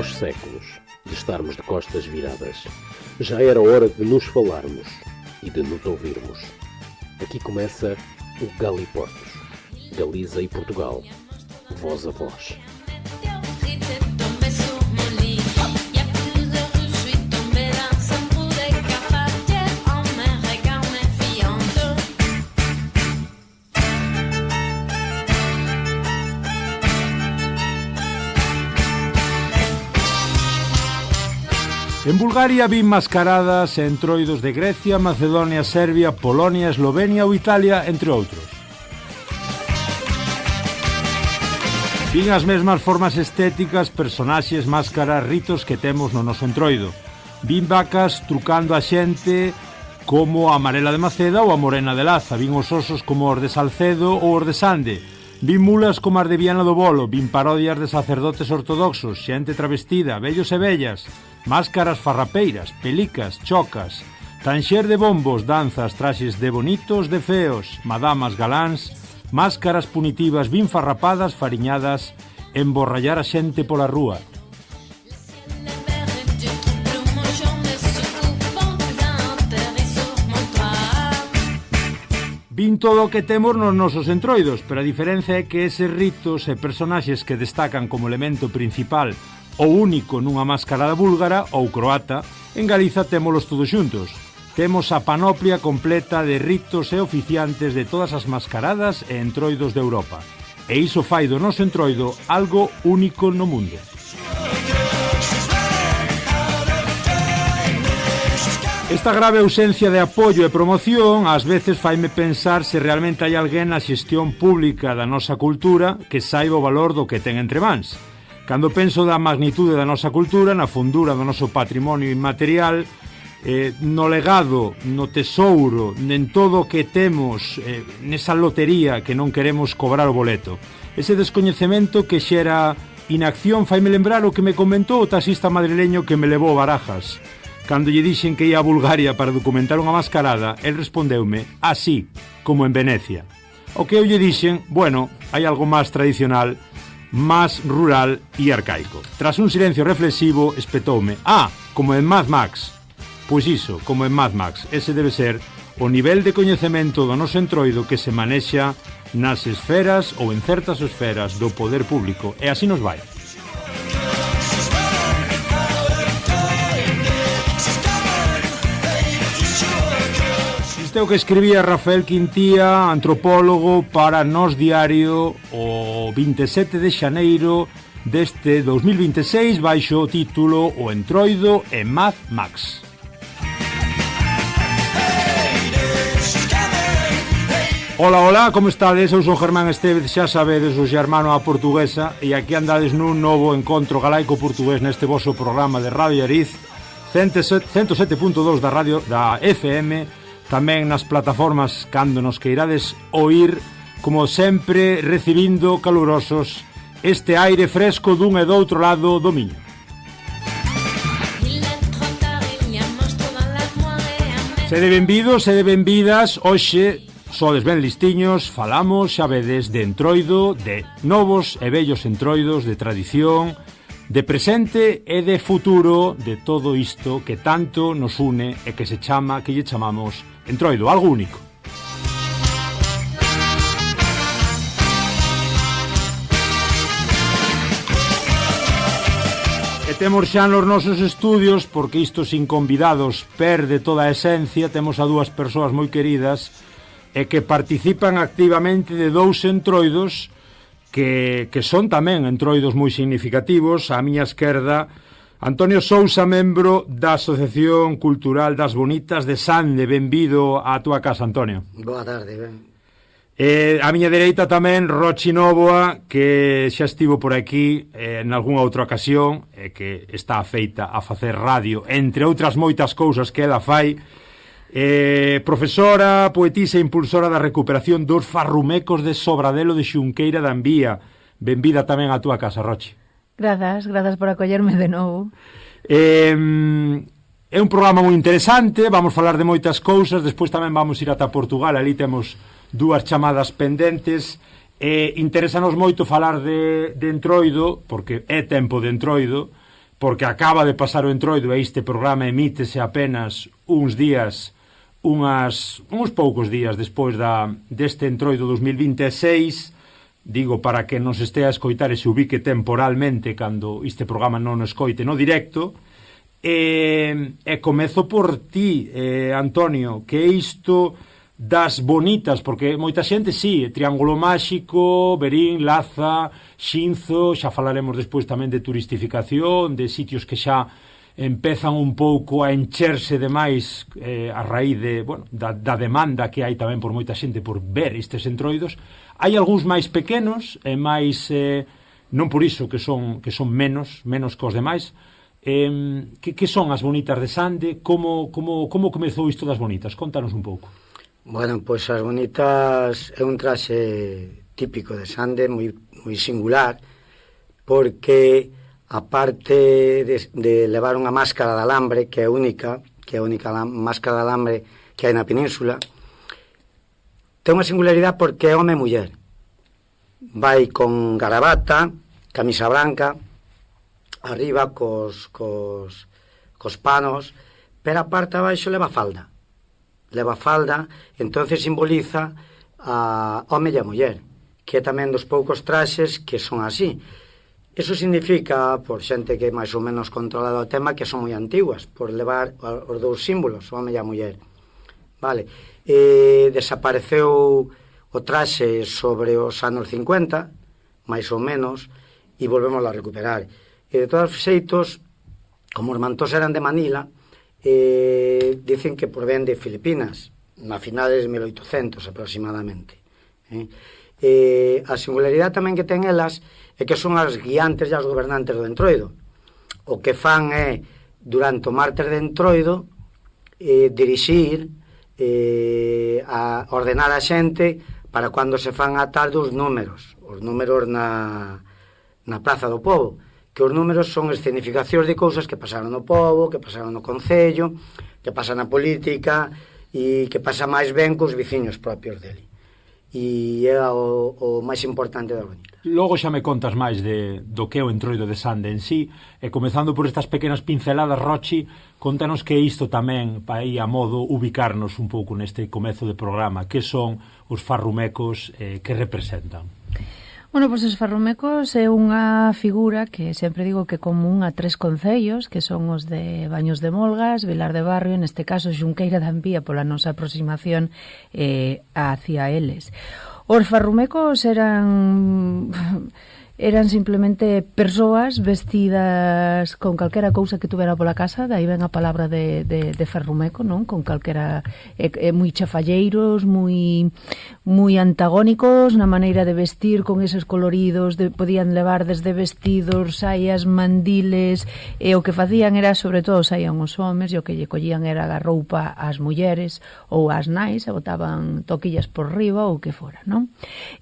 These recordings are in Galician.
aos séculos, de estarmos de costas viradas. Já era hora de nos falarmos e de nos ouvirmos. Aqui começa o Galiportos, Galiza e Portugal, voz a voz. En Bulgaria vin mascaradas e entroidos de Grecia, Macedonia, Serbia, Polonia, Eslovenia ou Italia, entre outros. Vin as mesmas formas estéticas, personaxes, máscaras, ritos que temos no noso entroido. Vin vacas trucando a xente como a Amarela de Maceda ou a Morena de Laza. Vin os osos como os de Salcedo ou os de Sande. Vin mulas como as de Viana do Bolo. Vin parodias de sacerdotes ortodoxos, xente travestida, vellos e vellas, máscaras farrapeiras, pelicas, chocas, tanxer de bombos, danzas, traxes de bonitos, de feos, madamas galáns, máscaras punitivas, vin farrapadas, fariñadas, emborrallar a xente pola rúa. Vin todo o que temos nos nosos entroidos, pero a diferenza é que eses ritos e personaxes que destacan como elemento principal ou único nunha mascarada búlgara ou croata, en Galiza témolos todos xuntos. Temos a panoplia completa de ritos e oficiantes de todas as mascaradas e entroidos de Europa. E iso fai do noso entroido algo único no mundo. Esta grave ausencia de apoio e promoción ás veces faime pensar se realmente hai alguén na xestión pública da nosa cultura que saiba o valor do que ten entre mans. Cando penso da magnitude da nosa cultura, na fundura do noso patrimonio inmaterial, no legado, no tesouro, en todo o que temos, nesa lotería que non queremos cobrar o boleto. Ese descoñecemento que xera inacción faime lembrar o que me comentou o taxista madrileño que me levou a Barajas. Cando lle dixen que ia a Bulgaria para documentar unha mascarada, el respondeume, así, como en Venecia. O que eu lle dixen, bueno, hai algo máis tradicional, más rural e arcaico. Tras un silencio reflexivo, espetoume, como en Mad Max. Pois iso, como en Mad Max, ese debe ser o nivel de coñecemento do noso entroido que se manexa nas esferas ou en certas esferas do poder público, e así nos vai. Isto é o que escribía Rafael Quintía, antropólogo, para Nós Diario o 27 de xaneiro deste 2026 baixo o título O Entroido e Mad Max. Ola, ola, como estades? Eu son Germán Estevez, xa sabedes, o xermano a portuguesa, e aquí andades nun novo encontro galaico-portugués neste voso programa de Radio Ariz 107.2 da radio da FM, tamén nas plataformas cando nos queirades oír, como sempre recibindo calurosos este aire fresco dun e do outro lado do Miño. Sede benvidos, sede benvidas. Hoxe sodes ben listiños, falamos, xa vedes, de entroido, de novos e vellos entroidos, de tradición, de presente e de futuro, de todo isto que tanto nos une e que lle chamamos entroido, algo único. E temos xa nos nosos estudios, porque isto sin convidados perde toda a esencia, temos a dúas persoas moi queridas e que participan activamente de dous entroidos que son tamén entroidos moi significativos. A miña esquerda, Antonio Sousa, membro da Asociación Cultural das Bonitas de Sande. Benvido á túa casa, Antonio. Boa tarde, ben. A miña dereita tamén Rochi Nóvoa, que xa estivo por aquí en algunha outra ocasión, que está afeita a facer radio, entre outras moitas cousas que ela fai. Profesora, poetisa e impulsora da recuperación dos farrumecos de Sobradelo de Xunqueira da Envía. Benvida tamén á túa casa, Rochi. Grazas por acollerme de novo. É un programa moi interesante, vamos falar de moitas cousas, despois tamén vamos ir ata Portugal, ali temos dúas chamadas pendentes. Interésanos moito falar de entroido, porque é tempo de entroido, porque acaba de pasar o Entroido e este programa emítese apenas uns poucos días despois deste Entroido 2026, digo para que nos estea a escoitar e se ubique temporalmente cando este programa non o escoite no directo. E comezo por ti, Antonio, que isto das bonitas, porque moita xente, sí, Triángulo Máxico, Verín, Laza, Xinzo, xa falaremos despois tamén de turistificación, de sitios que xa empezan un pouco a encherse demais a raíz da demanda que hai tamén por moita xente por ver estes entroidos. Hai algúns máis pequenos e máis, non por iso que son menos que os demais. Que son as bonitas de Sande? Como comezou isto das bonitas? Contanos un pouco. Bueno, pois as bonitas é un traxe típico de Sande, moi singular, porque aparte de levar unha máscara de alambre, que é a única máscara de alambre que hai na península, ten unha singularidade porque é home e muller. Vai con garabata, camisa branca, arriba cos panos, pero a parte abaixo leva falda, entonces simboliza a home e a muller, que é tamén dos poucos traxes que son así. Iso significa, por xente que máis ou menos controlado o tema, que son moi antiguas, por levar os dous símbolos, o home e a muller. Vale, desapareceu o traxe sobre os anos 50, máis ou menos, e volvemos a recuperar. E de todos os xeitos, como os mantós eran de Manila, dicen que provén de Filipinas, na finales de 1800 aproximadamente. A singularidade tamén que ten elas é que son as guiantes e as gobernantes do Entroido. O que fan é, durante o martes de Entroido, dirixir, a ordenar a xente para cando se fan a tarde os números na Praza do Pobo, que os números son escenificacións de cousas que pasaron no pobo, que pasaron no concello, que pasan na política e que pasa máis ben cos veciños propios dele. E é o máis importante da bonita. Logo xa me contas máis do que é o Entroido de Sande en sí, e comezando por estas pequenas pinceladas, Rochi, contanos que isto tamén, para aí a modo ubicarnos un pouco neste comezo de programa, que son os farrumecos, que representan. Bueno, pois os farrumecos é unha figura que sempre digo que é común a 3 concellos, que son os de Baños de Molgas, Vilar de Barrio, neste caso Xunqueira de Ambía, pola nosa aproximación hacia eles. Os farrumecos eran simplemente persoas vestidas con calquera cousa que tuvera pola casa, dai ven a palabra de farrumeco, non? Con calquera, moi chafalleiros, moi antagónicos na maneira de vestir, con eses coloridos, podían levar desde vestidos, saias, mandiles, e o que facían era, sobre todo, saían os homes, e o que lle collían era a roupa ás mulleres ou ás nais, e botaban toquillas por riba ou que fora, non?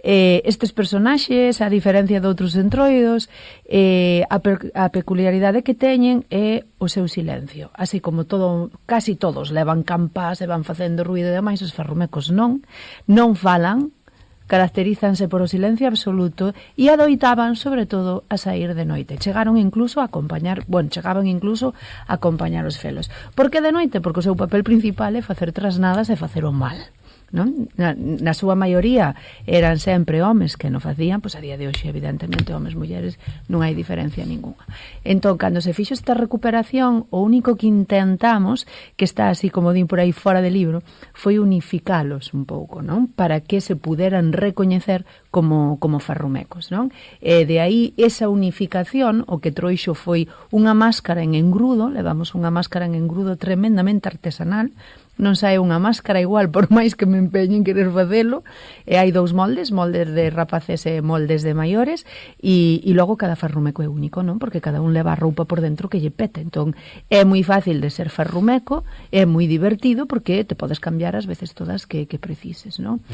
Estes personaxes, a diferencia de outros entroidos, a peculiaridade que teñen é o seu silencio. Así como casi todos levan campas e van facendo ruído e demais, os farrumecos non falan, caracterízanse por o silencio absoluto e adoitaban, sobre todo, a sair de noite. Chegaban incluso a acompañar os felos. Por que de noite? Porque o seu papel principal é facer trasnadas e facer o mal. Non? Na súa maioría eran sempre homes que non facían, pois a día de hoxe evidentemente homes, mulleres, non hai diferencia ninguna. Entón, cando se fixo esta recuperación, o único que intentamos, que está así como din por aí fora de libro, foi unificalos un pouco, non? Para que se puderan recoñecer como farrumecos, non? E de aí esa unificación, o que trouxo foi unha máscara en engrudo, levamos unha máscara en engrudo tremendamente artesanal, non sae unha máscara igual por máis que me empeño en querer facelo, e hai 2 moldes de rapaces e moldes de maiores, e logo cada farrumeco é único, non? Porque cada un leva a roupa por dentro que lle pete, entón é moi fácil de ser farrumeco, é moi divertido porque te podes cambiar as veces todas que precises, non?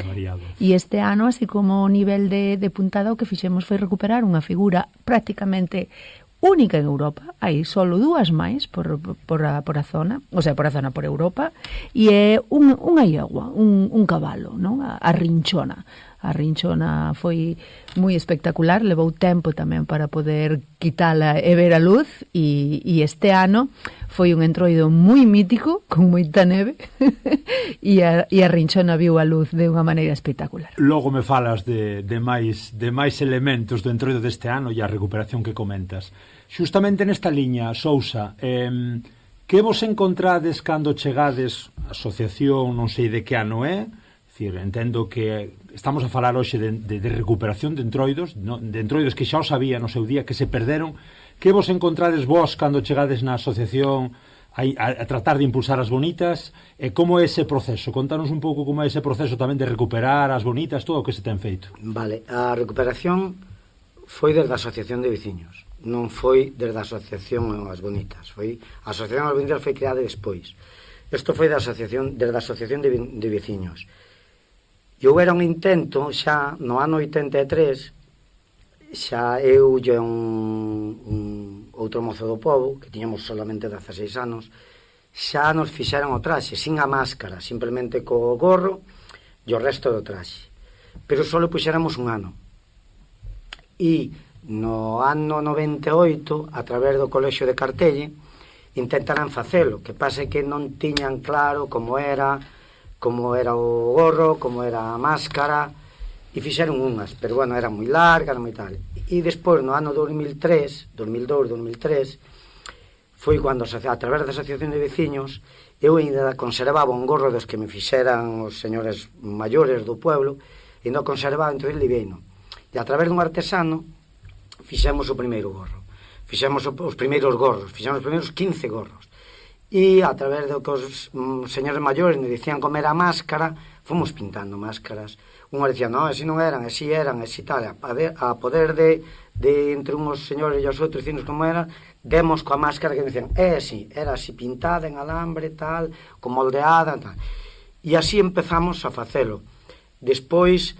E este ano, así como o nivel de puntada, o que fixemos foi recuperar unha figura prácticamente única en Europa, hai solo 2 máis por a zona, o sea, por Europa, e é unha iegua, un cabalo, non? A rinchona. A rinchona foi moi espectacular, levou tempo tamén para poder quitala e ver a luz, e este ano foi un entroido moi mítico, con moita neve, e a rinchona viu a luz de unha maneira espectacular. Logo me falas de máis elementos do entroido deste ano e a recuperación que comentas. Xustamente nesta liña, Sousa, que vos encontrades cando chegades a asociación, non sei de que ano é? Entendo que estamos a falar hoxe de recuperación de entroidos, de entroidos que xa os había no seu día, que se perderon. Que vos encontrades vos cando chegades na asociación a tratar de impulsar as bonitas? E como é ese proceso? Contanos un pouco como é ese proceso tamén de recuperar as bonitas, todo o que se ten feito. Vale, a recuperación foi desde a asociación de veciños, non foi desde a asociación as bonitas. A asociación as bonitas foi creada despois. Isto foi desde a asociación de veciños. E era un intento xa no ano 83, xa eu e un outro mozo do pobo, que tiñamos solamente 16 anos, xa nos fixeron o traxe, sin a máscara, simplemente co gorro e o resto do traxe. Pero só puxéramos un ano. E no ano 98, a través do Colexio de Cartelle, intentaran facelo, que pase que non tiñan claro como era o gorro, como era a máscara, e fixeron unhas, pero bueno, era moi larga, era moi tal. E despois, no ano 2003, foi cando, a través da Asociación de Veciños, eu ainda conservaba un gorro dos que me fixeran os señores maiores do pueblo, e non conservaba, entón libeino. E a través dun artesano, fixemos o primeiro gorro. Fixemos os primeiros gorros, fixemos os primeiros 15 gorros. E a través do que os señores maiores me dicían como era a máscara, fomos pintando máscaras. Unhos dicían, non, así non eran, así tal. A poder de entre unhos señores e os outros dicinos como era, demos coa máscara que me dicían, así, era así pintada en alambre, tal, con moldeada, tal. E así empezamos a facelo. Despois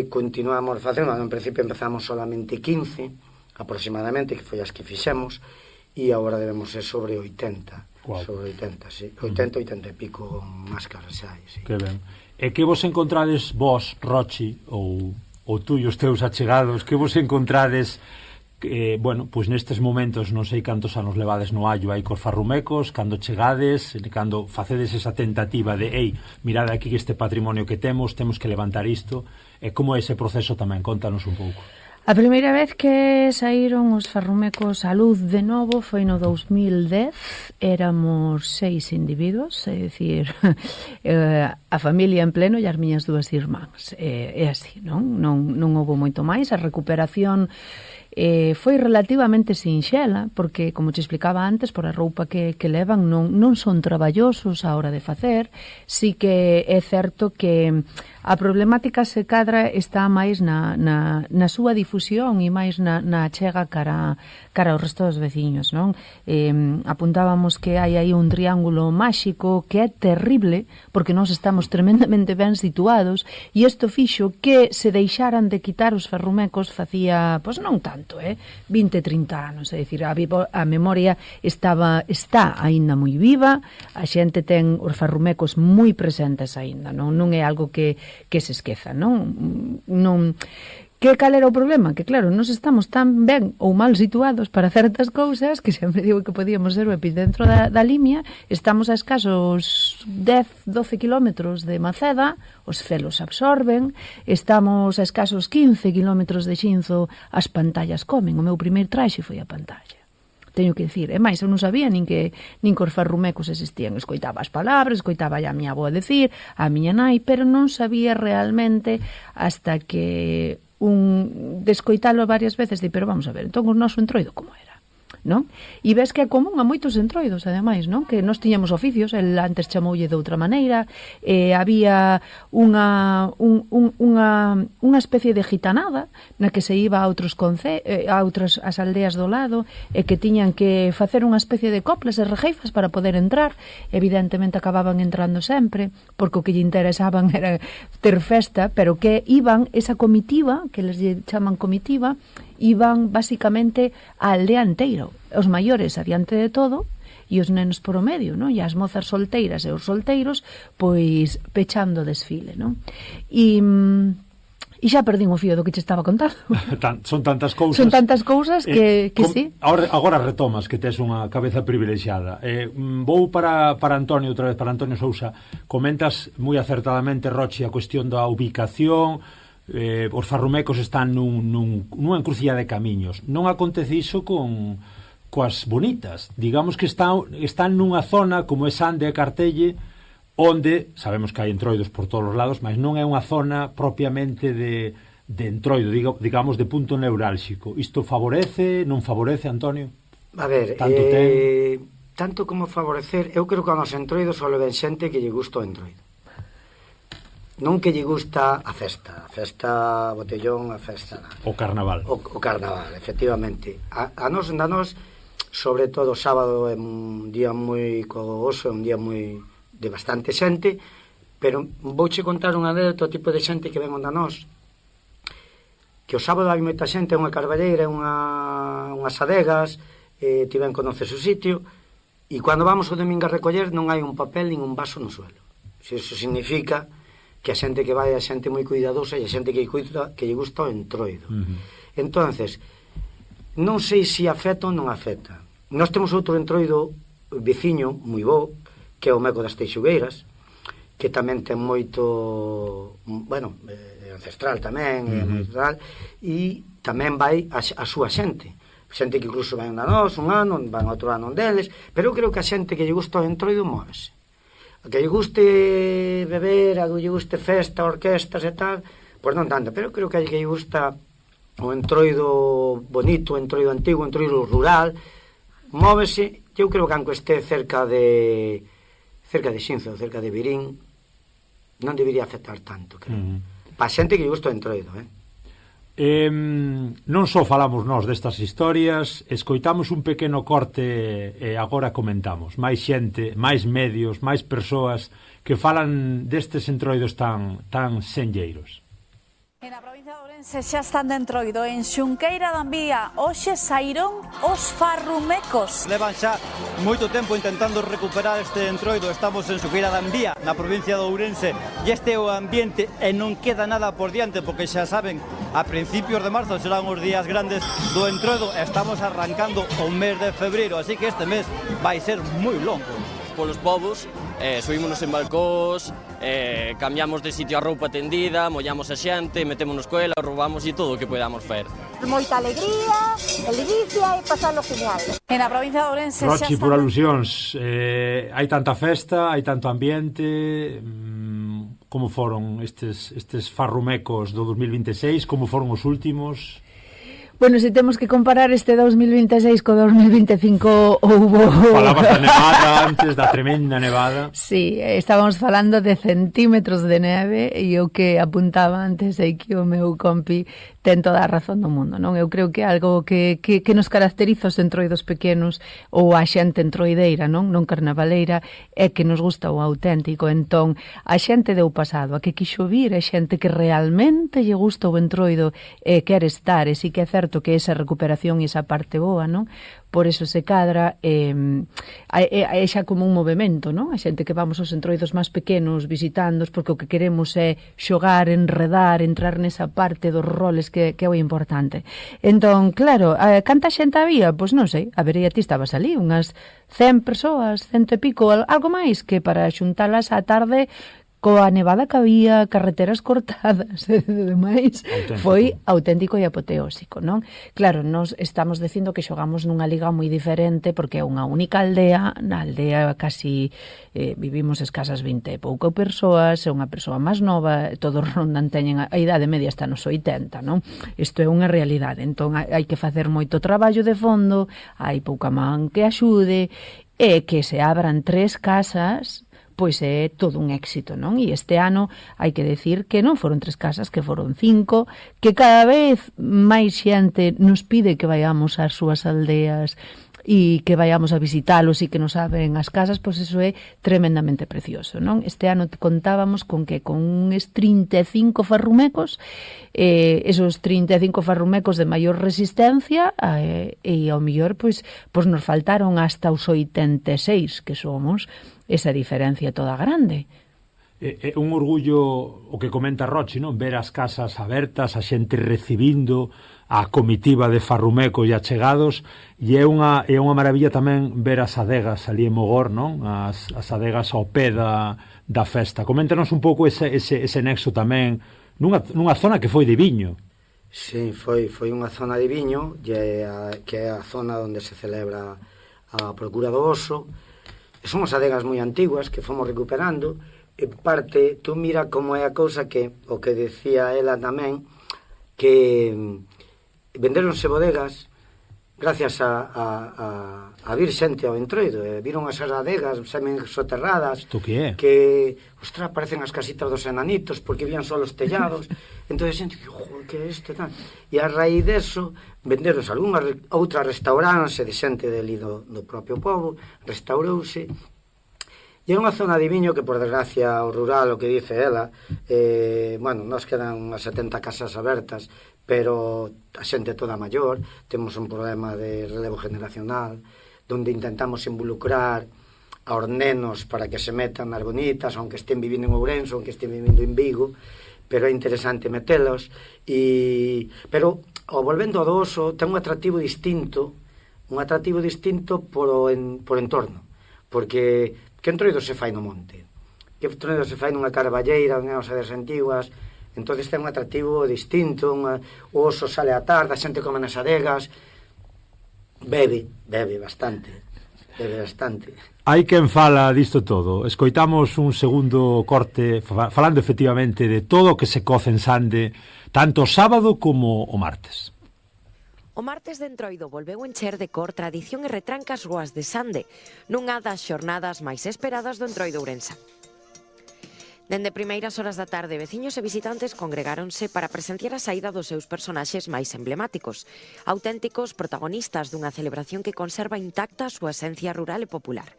continuamos facendo, en principio empezamos solamente 15, aproximadamente, que foi as que fixemos, e agora debemos ser sobre 80. Wow. Sobre 80, sí. 80 e pico máscaras xa hai, sí. Que ben. E que vos encontrades vos, Rochi, ou tú e os teus achegados, que vos encontrades, bueno, pois nestes momentos, non sei cantos anos levades no Allo aí cos farrumecos, cando chegades, cando facedes esa tentativa de, mirad aquí este patrimonio que temos que levantar isto, e como é ese proceso tamén, contanos un pouco. A primeira vez que saíron os farrumecos á luz de novo foi no 2010, éramos 6 individuos, é dicir, a familia en pleno e as miñas dúas irmáns. É así, non houve moito máis. A recuperación foi relativamente sinxela, porque, como te explicaba antes, por a roupa que levan non son traballosos a hora de facer. Sí que é certo que a problemática se cadra está máis na súa difusión e máis na chega cara ao resto dos veciños, non? Apuntábamos que hai aí un triángulo máxico que é terrible, porque nós estamos tremendamente ben situados, e isto fixo que se deixaran de quitar os ferrumecos facía, pois non tanto, 20, 30 anos, é dicir, a memoria está aínda moi viva, a xente ten os ferrumecos moi presentes aínda, non é algo que se esqueza, non. Cal era o problema? Que claro, nós estamos tan ben ou mal situados para certas cousas que sempre digo que podíamos ser o epicentro da limia. Estamos a escasos 10-12 kilómetros de Maceda, os felos absorben, estamos a escasos 15 kilómetros de Xinzo, as pantallas comen. O meu primeiro traxe foi a pantalla. Teño que dicir, e máis, eu non sabía nin que os farrumecos existían. Escoitaba as palabras, escoitaba a miña avó decir, a miña nai, pero non sabía realmente hasta que descoitalo varias veces, pero vamos a ver, entón o noso entroido como era, non? E ves que é común a moitos entroidos, ademais, non? Que nós tiñamos oficios, el antes chamoulle de outra maneira, había unha especie de gitanada na que se iba a outras as aldeas do lado e que tiñan que facer unha especie de coplas e rejeifas para poder entrar. Evidentemente acababan entrando sempre, porque o que lle interesaban era ter festa, pero que iban esa comitiva, que les chaman comitiva, iban basicamente a aldea inteira, os maiores adiante de todo e os nenos por o medio, non? E as mozas solteiras e os solteiros pois pechando o desfile, non? E E xa perdín o fío do que che estaba contando. Son tantas cousas. Son tantas cousas que sí. Agora retomas que tes unha cabeza privilexiada. Vou para Antonio outra vez, para Antonio Sousa. Comentas moi acertadamente, Rochi, a cuestión da ubicación. Os farrumecos están nunha encrucilla de camiños. Non acontece iso coas bonitas. Digamos que están nunha zona como é Sande e Cartelle, onde sabemos que hai entroidos por todos os lados, mas non é unha zona propiamente de entroido, digamos, de punto neurálxico. Isto favorece, non favorece, Antonio? A ver, tanto como favorecer, eu creo que ao noso entroido só ven xente que lle gusta o entroido. Non que lle gusta a festa botellón, a festa... O carnaval. O carnaval, efectivamente. A nos, sobre todo o sábado, é un día moi cogoso, é un día moi... de bastante xente, pero vouche contar unha anécdota o tipo de xente que ven onda nós, que o sábado hai moita xente, unha carballeira, unhas adegas, ti ben conoces o sitio, e cando vamos o domingo a recoller non hai un papel nin un vaso no suelo. Iso significa que a xente que vai é xente moi cuidadosa e a xente que lle gusta o entroido. Entonces, non sei se afecta ou non afecta. Nós temos outro entroido veciño moi bo, que é o Meco das Teixugueiras, que tamén ten moito, bueno, ancestral tamén, e tamén vai a súa xente que incluso vai a nós un ano, van outro ano deles, pero eu creo que a xente que lle gusta o entroido móvese. A que lle guste beber, a que lle guste festa, orquestas e tal, pois non tanto, pero creo que a que lle gusta o entroido bonito, o entroido antigo, o entroido rural, móvese. Eu creo que aunque este cerca de Xinzo, cerca de Virín, non debería afectar tanto, creo. Para xente que lle gusta o entroido, Non só falamos nós destas historias, escoitamos un pequeno corte e agora comentamos. Máis xente, máis medios, máis persoas que falan destes entroidos tan senlleiros. En a provincia de Ourense xa están de entroido. En Xunqueira da Ambía hoxe saíron os farrumecos. Levan xa moito tempo intentando recuperar este entroido. Estamos en Xunqueira da Ambía, na provincia de Ourense, e este é o ambiente e non queda nada por diante, porque xa saben, a principios de marzo serán os días grandes do entroido. Estamos arrancando o mes de febreiro, así que este mes vai ser moi longo. Polos povos, subímonos en balcós, cambiamos de sitio a roupa tendida, mollamos a xente, metémonos coela, roubamos e todo o que podamos fer. Moita alegría, ledicia e pasalo genial. En a provincia de Ourense Rochi, por alusións, hai tanta festa, hai tanto ambiente. Como foron estes farrumecos do 2026? Como foron os últimos? Bueno, se temos que comparar este 2026 co 2025 houbo... Falabas da nevada antes, da tremenda nevada. Sí, estábamos falando de centímetros de neve e o que apuntaba antes é que o meu compi ten toda a razón do mundo, non? Eu creo que algo que nos caracteriza os entroidos pequenos ou a xente entroideira, non carnavaleira, é que nos gusta o auténtico. Entón, a xente deu pasado, a que quixo vir é xente que realmente lle gusta o entroido e quere estar, e si que é certo que esa recuperación e esa parte boa, non? Por eso se cadra é xa como un movimento, non? A xente que vamos aos entroidos máis pequenos visitándoos porque o que queremos é xogar, enredar, entrar nesa parte dos roles que é o importante. Entón, claro, canta xente había? Pois non sei, a vería ti estabas ali, unhas 100 persoas, 100 e pico, algo máis que para xuntalas á tarde coa nevada que había, carreteras cortadas e demais, foi auténtico e apoteósico, non? Claro, nós estamos dicindo que xogamos nunha liga moi diferente porque é unha única aldea, na aldea casi vivimos escasas 20 e pouco persoas, é unha persoa máis nova, todos rondan teñen a idade media está nos 80, non? Isto é unha realidade, entón hai que facer moito traballo de fondo, hai pouca man que axude, e que se abran 3 casas pois é todo un éxito, non? E este ano hai que decir que non foron 3 casas, que foron 5, que cada vez máis xente nos pide que vayamos ás súas aldeas e que vayamos a visitalos e que nos abren as casas, pois eso é tremendamente precioso, non? Este ano contábamos con que con uns 35 farrumecos, esos 35 farrumecos de maior resistencia, e ao mellor pois nos faltaron hasta os 86 que somos, esa diferencia toda grande. É un orgullo o que comenta Rochi, non? Ver as casas abertas, a xente recibindo a comitiva de farrumecos e achegados, e é unha maravilla tamén ver as adegas ali en Mogor, non? As adegas ao pé da festa. Coméntanos un pouco ese nexo tamén nunha zona que foi de viño. Sí, foi unha zona de viño, que é a zona onde se celebra a procura do oso. Son as adegas moi antiguas que fomos recuperando. En parte, tú mira como é a cousa que, o que decía ela tamén, que venderonse bodegas gracias a vir xente ao Entroido. Viron esas adegas semi-soterradas que, ostras, parecen as casitas dos enanitos porque vían só os tellados. Entón, xente, que é isto? E a raíz deso, venderonse algunhas, outras restauráronse de xente deli do propio povo, restaurouse. E é unha zona de viño que, por desgracia, o rural, o que dice ela, bueno, nos quedan unhas 70 casas abertas, pero a xente toda maior, temos un problema de relevo generacional, donde intentamos involucrar aos nenos para que se metan nas bonitas, aunque estén vivindo en Ourense, aunque estén vivindo en Vigo, pero é interesante metelos. Pero, volvendo ao do oso, ten un atractivo distinto por entorno, porque que entroido se fai no monte, que entroido se fai nunha carballeira, unhas adegas antiguas, entón ten un atractivo distinto. O oso sale á tarde, a xente come nas adegas, bebe bastante. Hai quen fala disto todo. Escoitamos un segundo corte falando efectivamente de todo o que se coce en Sande, tanto o sábado como o martes. O martes de Entroido volveu encher de cor, tradición e retranca as ruas de Sande, nunha das xornadas máis esperadas do Entroido ourensán. Dende primeiras horas da tarde, veciños e visitantes congregáronse para presenciar a saída dos seus personaxes máis emblemáticos, auténticos protagonistas dunha celebración que conserva intacta a súa esencia rural e popular.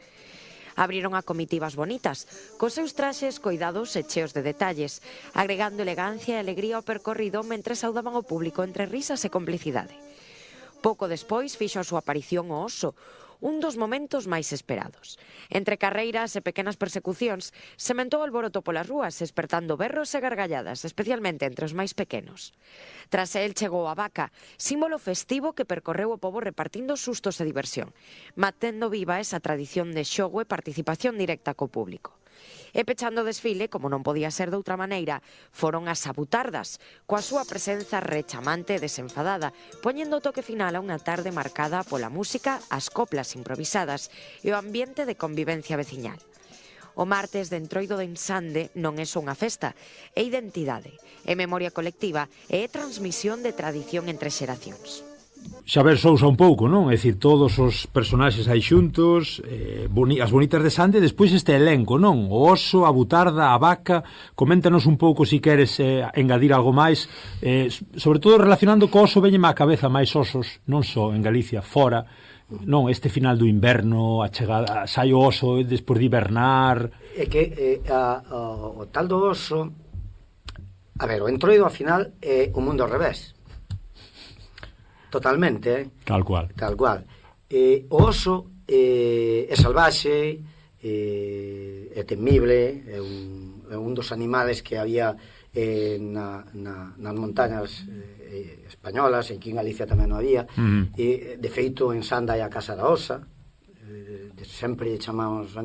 Abriron a comitivas bonitas, cos seus traxes coidados e cheos de detalles, agregando elegancia e alegría ao percorrido mentre saudaban o público entre risas e complicidade. Pouco despois fixo a súa aparición o oso, un dos momentos máis esperados. Entre carreiras e pequenas persecucións, sementou alboroto polas rúas, espertando berros e gargalladas, especialmente entre os máis pequenos. Tras el chegou a vaca, símbolo festivo que percorreu o pobo repartindo sustos e diversión, mantendo viva esa tradición de xogo e participación directa co público. E pechando o desfile, como non podía ser de outra maneira, foron as sabutardas, coa súa presenza rechamante e desenfadada, poñendo o toque final a unha tarde marcada pola música, as coplas improvisadas e o ambiente de convivencia veciñal. O martes de Entroido de Ensande non é só unha festa, é identidade, é memoria colectiva e é transmisión de tradición entre xeracións. Xaber Sousa un pouco, non? É dicir, todos os personaxes aí xuntos, as bonitas de Sande, despois este elenco, non? O oso, a butarda, a vaca. Coméntanos un pouco, se queres engadir algo máis, sobre todo relacionando co oso, veñeme á cabeza máis osos, non só en Galicia, fora, non? Este final do inverno, a chegada, sai o oso despois de hibernar. É que o tal do oso, a ver, o Entroido ao final é o mundo ao revés. Totalmente, Tal cual. O oso é salvaxe, é temible, é un dos animales que había nas montañas españolas, aquí en Galicia tamén non había. De feito, en Sanda hai a Casa da Osa, sempre chamamos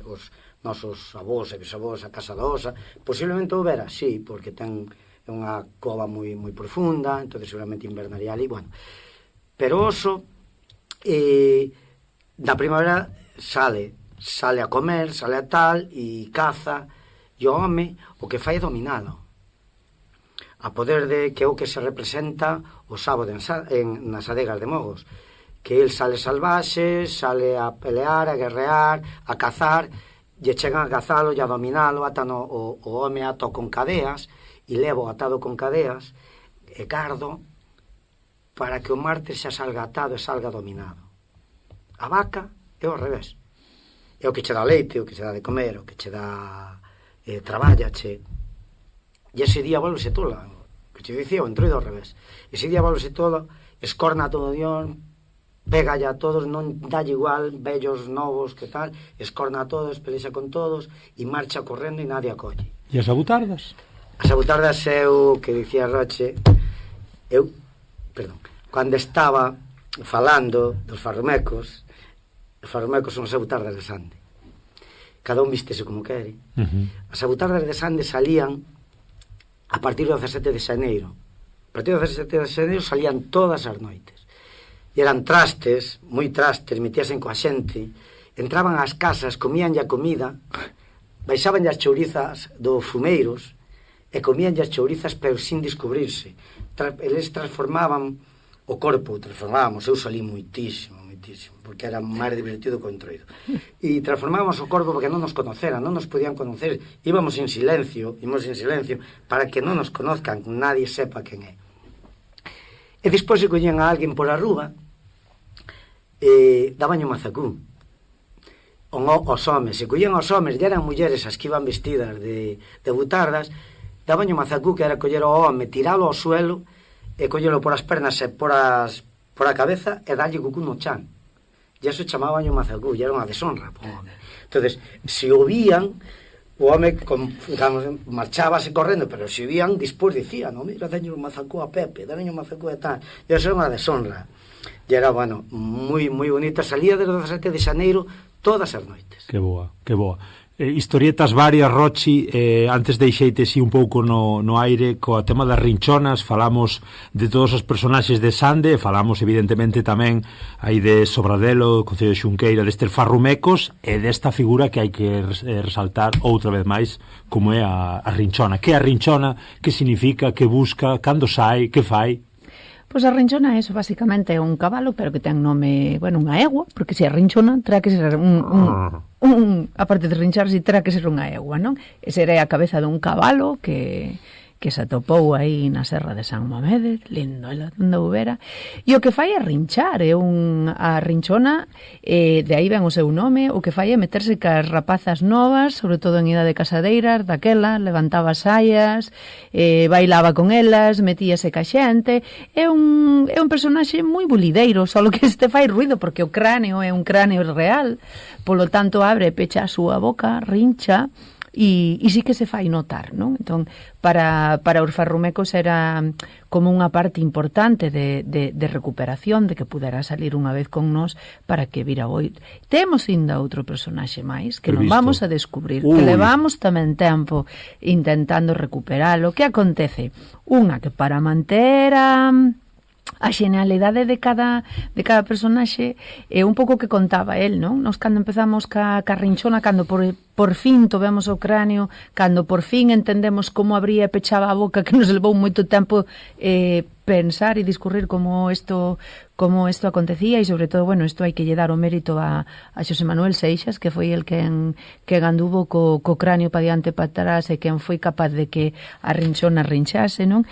os nosos avós e bisavós a Casa da Osa. Posiblemente houbera, sí, porque ten é unha cova moi profunda, entón seguramente invernaría ali, bueno. Pero o oso, da primavera sale a comer, sale a tal, e caza, e o home o que fai é dominalo. A poder de que é o que se representa o sábado nas adegas de Mogos, que el sale salvaxe, sale a pelear, a guerrear, a cazar, e chegan a cazalo e a dominalo, atan o home ato con cadeas, e levo atado con cadeas e cardo para que o martes xa salga atado e salga dominado. A vaca é ao revés. É o que che dá leite, o que che dá de comer, o que che dá traballache. E ese día volvese tola, que che dicía o Entroido ao revés. Ese día volvese tola, escorna todo o dión, pega a todos, non dalle igual, vellos novos que tal, escorna a todos, pelexa con todos, e marcha correndo e nadie acolle. E as abutardas? As abutardas eu, que dicía Roche, cando estaba falando dos farrumecos, os farrumecos son as abutardas de Sande. Cada un vístese como quere. As abutardas de Sande salían a partir do 17 de xaneiro. A partir do 17 de xaneiro salían todas as noites. E eran trastes, moi trastes, metíasen coa xente, entraban ás casas, comían a comida, baixaban as chourizas dos fumeiros, e comían as chourizas pero sin descubrirse. Eles transformaban o corpo, transformábamos, eu salí moitísimo, porque era máis divertido que o entroido. E transformábamos o corpo porque non nos conoceran, non nos podían conocer, íbamos en silencio, para que non nos conozcan, nadie sepa quen é. E despois se collían a alguén por a rúa, daban o mazacú. Os homes, se collían os homes, e eran mulleres as que iban vestidas de butardas, daban o mazacú, que era coller o home, tiralo ao suelo, e collelo por as pernas e por a cabeza, e darlle cucú no chan. E eso chamaban o mazacú, e era unha deshonra. Entonces, se o vían, o home marchábase correndo, pero se o vían, despois dicían, no, mira, daño o mazacú a Pepe, daño o mazacú e tal. E eso era unha deshonra. E era, bueno, moi bonita. Salía desde o 17 de xaneiro todas as noites. Que boa, que boa. Historietas varias, Rochi. Antes deixeite si un pouco no aire coa tema das rinchonas. Falamos de todos os personaxes de Sande, falamos evidentemente tamén aí de Sobradelo, Concello de Xunqueira, destes farrumecos, e desta figura que hai que resaltar outra vez máis, como é a rinchona. Que é a rinchona? Que significa? Que busca? Cando sai? Que fai? Pois a rinchona é eso, basicamente é un cabalo, pero que ten nome, bueno, unha egua, porque se é rinchona, terá que ser aparte de rincharse, terá que ser unha egua, non? E será a cabeza dun cabalo que se atopou aí na Serra de San Mamede, lindo, onde houbera, e o que fai é rinchar, a rinchona, de aí ven o seu nome, o que fai é meterse cas rapazas novas, sobre todo en idade casadeiras, daquela, levantaba saias, bailaba con elas, metíase ca xente, é un personaxe moi bulideiro, só que este fai ruido, porque o cráneo é un cráneo real, polo tanto abre e pecha a súa boca, rincha, e sí que se fai notar, non? Entón, para os farrumecos era como unha parte importante de recuperación, de que pudera salir unha vez con nós para que vira oito. Temos ainda outro personaxe máis que non vamos a descubrir, que levamos tamén tempo intentando recuperalo. Que acontece? Unha que para manter a xenialidade de cada personaxe é un pouco que contaba el, non? Nos cando empezamos ca rinchona, cando por fin tovemos o cráneo, cando por fin entendemos como abría e pechaba a boca, que nos levou moito tempo pensar e discurrir como isto acontecía, e sobre todo, bueno, isto hai que lle dar o mérito a Xosé Manuel Seixas, que foi el que anduvo co cráneo pa diante e pa atrás, e quen foi capaz de que a rinchona rinchase, non?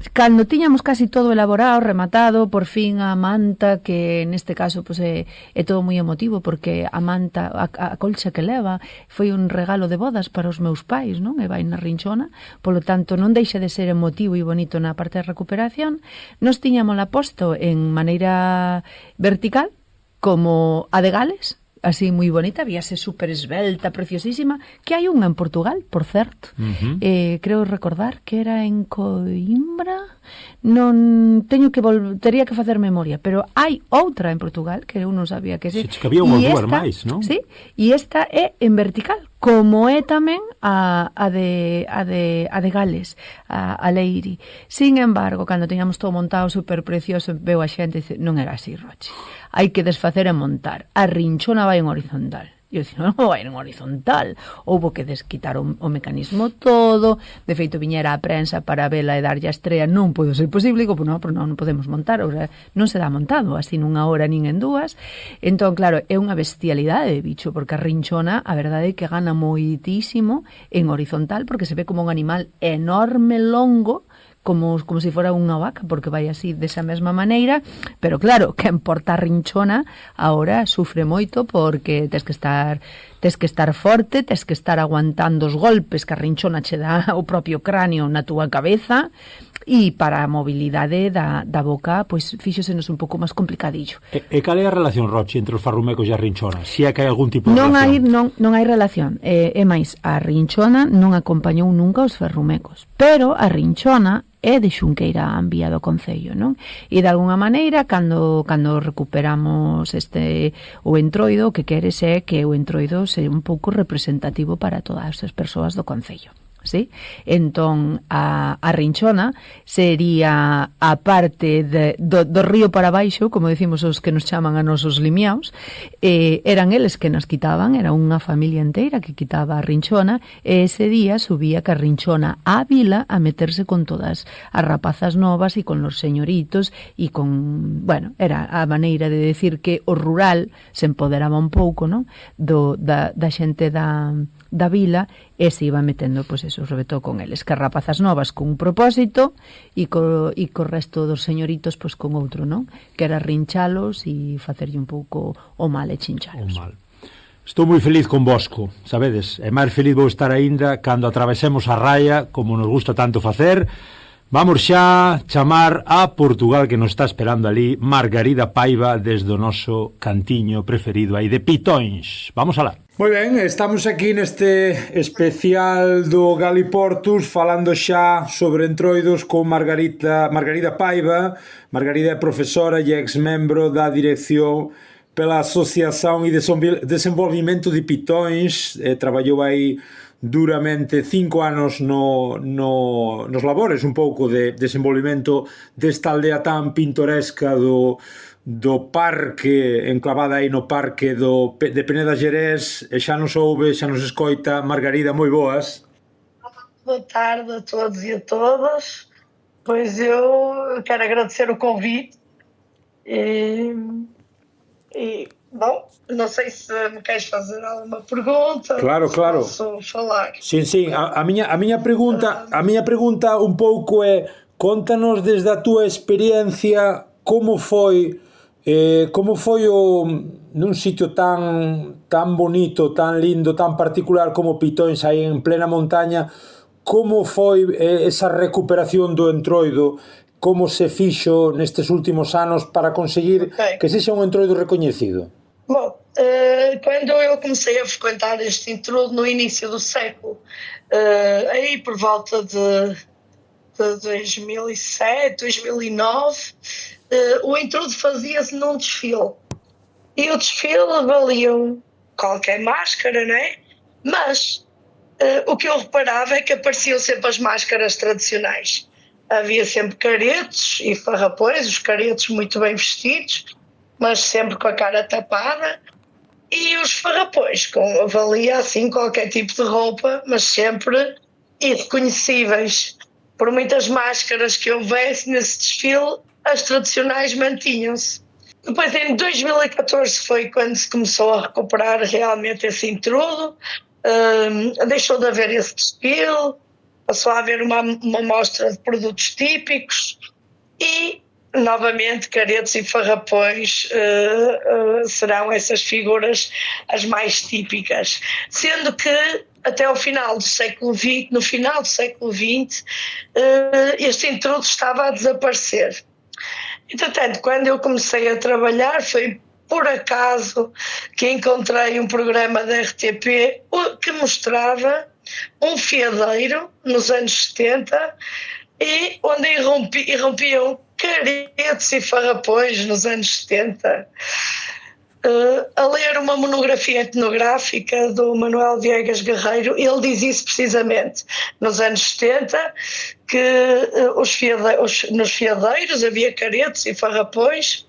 Cando tiñamos casi todo elaborado, rematado, por fin a manta, que neste caso pues, é todo moi emotivo, porque a manta, a colcha que leva, foi un regalo de bodas para os meus pais, non? E vai na rinchona, polo tanto non deixa de ser emotivo e bonito na parte de recuperación. Nos tiñamola posto en maneira vertical, como a de Gales, así moi bonita, víase super esbelta, preciosísima, que hai unha en Portugal, por certo. Creo recordar que era en Coimbra, non teño que tería que facer memoria, pero hai outra en Portugal que eu non sabía que se. Que había unha dúas máis, non? Sí, e esta é en vertical, como é tamén a de Gales, a Leiri. Sin embargo, cando teñamos todo montado super precioso, veo a xente e dice, non era así, Roche. Hai que desfacer e montar. A rinchona vai en horizontal. E eu dixo, non vai en horizontal. Houbo que desquitar o mecanismo todo. De feito, viñera a prensa para vela e darlle a estrea. Non pode ser posible. Digo, non podemos montar. O sea, non se dá montado así nunha hora nin en dúas. Entón, claro, é unha bestialidade de bicho, porque a rinchona, a verdade é que gana moitísimo en horizontal, porque se ve como un animal enorme, longo, como se fora unha vaca, porque vai así desa mesma maneira, pero claro, quen porta a rinchona agora sufre moito porque tes que estar Tes que estar forte, tes que estar aguantando os golpes que a rinchona che dá o propio cráneo na túa cabeza, e para a mobilidade da boca, pois fíxosenos un pouco máis complicadillo. E cal é a relación, Rochi, entre os farrumecos e a rinchona? Si é que hai algún tipo de relación? Non hai relación. É máis, a rinchona non acompañou nunca os farrumecos, pero a rinchona é de Xunqueira Ambía do Concello, non? E de alguna maneira, cando recuperamos o entroido, o que queres é que o entroido seja un pouco representativo para todas as persoas do Concello. Sí? Entón a rinchona sería a parte do río para baixo, como decimos os que nos chaman a nosos limiaos, eran eles que nos quitaban, era unha familia inteira que quitaba a rinchona, e ese día subía que a rinchona á vila a meterse con todas as rapazas novas e con los señoritos e con, bueno, era a maneira de decir que o rural se empoderaba un pouco, non? Da xente da vila, e se iba metendo, pois eso, sobre todo con eles, que rapazas novas con un propósito e co resto dos señoritos pois con outro, non? Que era rinchalos e facerlle un pouco o mal e chinchalos. O mal. Estou moi feliz con Bosco, sabedes? E máis feliz vou estar aínda cando atravesemos a raia, como nos gusta tanto facer. Vamos xa chamar a Portugal, que nos está esperando ali, Margarida Paiva, desde o noso cantiño preferido aí de Pitóns. Vamos alá. Moi ben, estamos aquí neste especial do Galiportus falando xa sobre entroidos con Margarida Paiva. Margarida é profesora e ex-membro da dirección pela Asociación e Desenvolvimento de Pitóns. Traballou aí duramente 5 anos nos labores un pouco de desenvolvimento desta aldea tan pintoresca do parque, enclavada aí no parque de Peneda Xerés. E xa nos ouve, xa nos escoita. Margarida, moi boas. Boa tarde a todos e a todas. Pois eu quero agradecer o convite e bom, non sei se me queres fazer alguma pergunta. Claro. Posso falar? Sim. A miña pregunta un pouco é: contanos desde a túa experiencia como foi nun sitio tan bonito, tan lindo, tan particular como Pitóns, aí en plena montaña, como foi esa recuperación do entroido, como se fixo nestes últimos anos para conseguir que sexa un entroido recoñecido? Bom, quando eu comecei a frequentar este entrudo no início do século, aí por volta de 2007, 2009, o entrudo fazia-se num desfile. E o desfile valia qualquer máscara, não é? Mas o que eu reparava é que apareciam sempre as máscaras tradicionais. Havia sempre caretos e farrapões, os caretos muito bem vestidos, mas sempre com a cara tapada, e os farrapões, valia assim qualquer tipo de roupa, mas sempre irreconhecíveis. Por muitas máscaras que houvesse nesse desfile, as tradicionais mantinham-se. Depois, em 2014, foi quando se começou a recuperar realmente esse entrudo, deixou de haver esse desfile, passou a haver uma mostra de produtos típicos e, novamente, caretos e farrapões serão essas figuras as mais típicas. Sendo que, até o final do século XX, no final do século XX, este entrudo estava a desaparecer. Entretanto, quando eu comecei a trabalhar, foi por acaso que encontrei um programa da RTP que mostrava um fiadeiro nos anos 70 e onde irrompiam caretos e farrapões nos anos 70. A ler uma monografia etnográfica do Manuel Viegas Guerreiro, ele diz isso precisamente. Nos anos 70, que nos fiadeiros havia caretos e farrapões,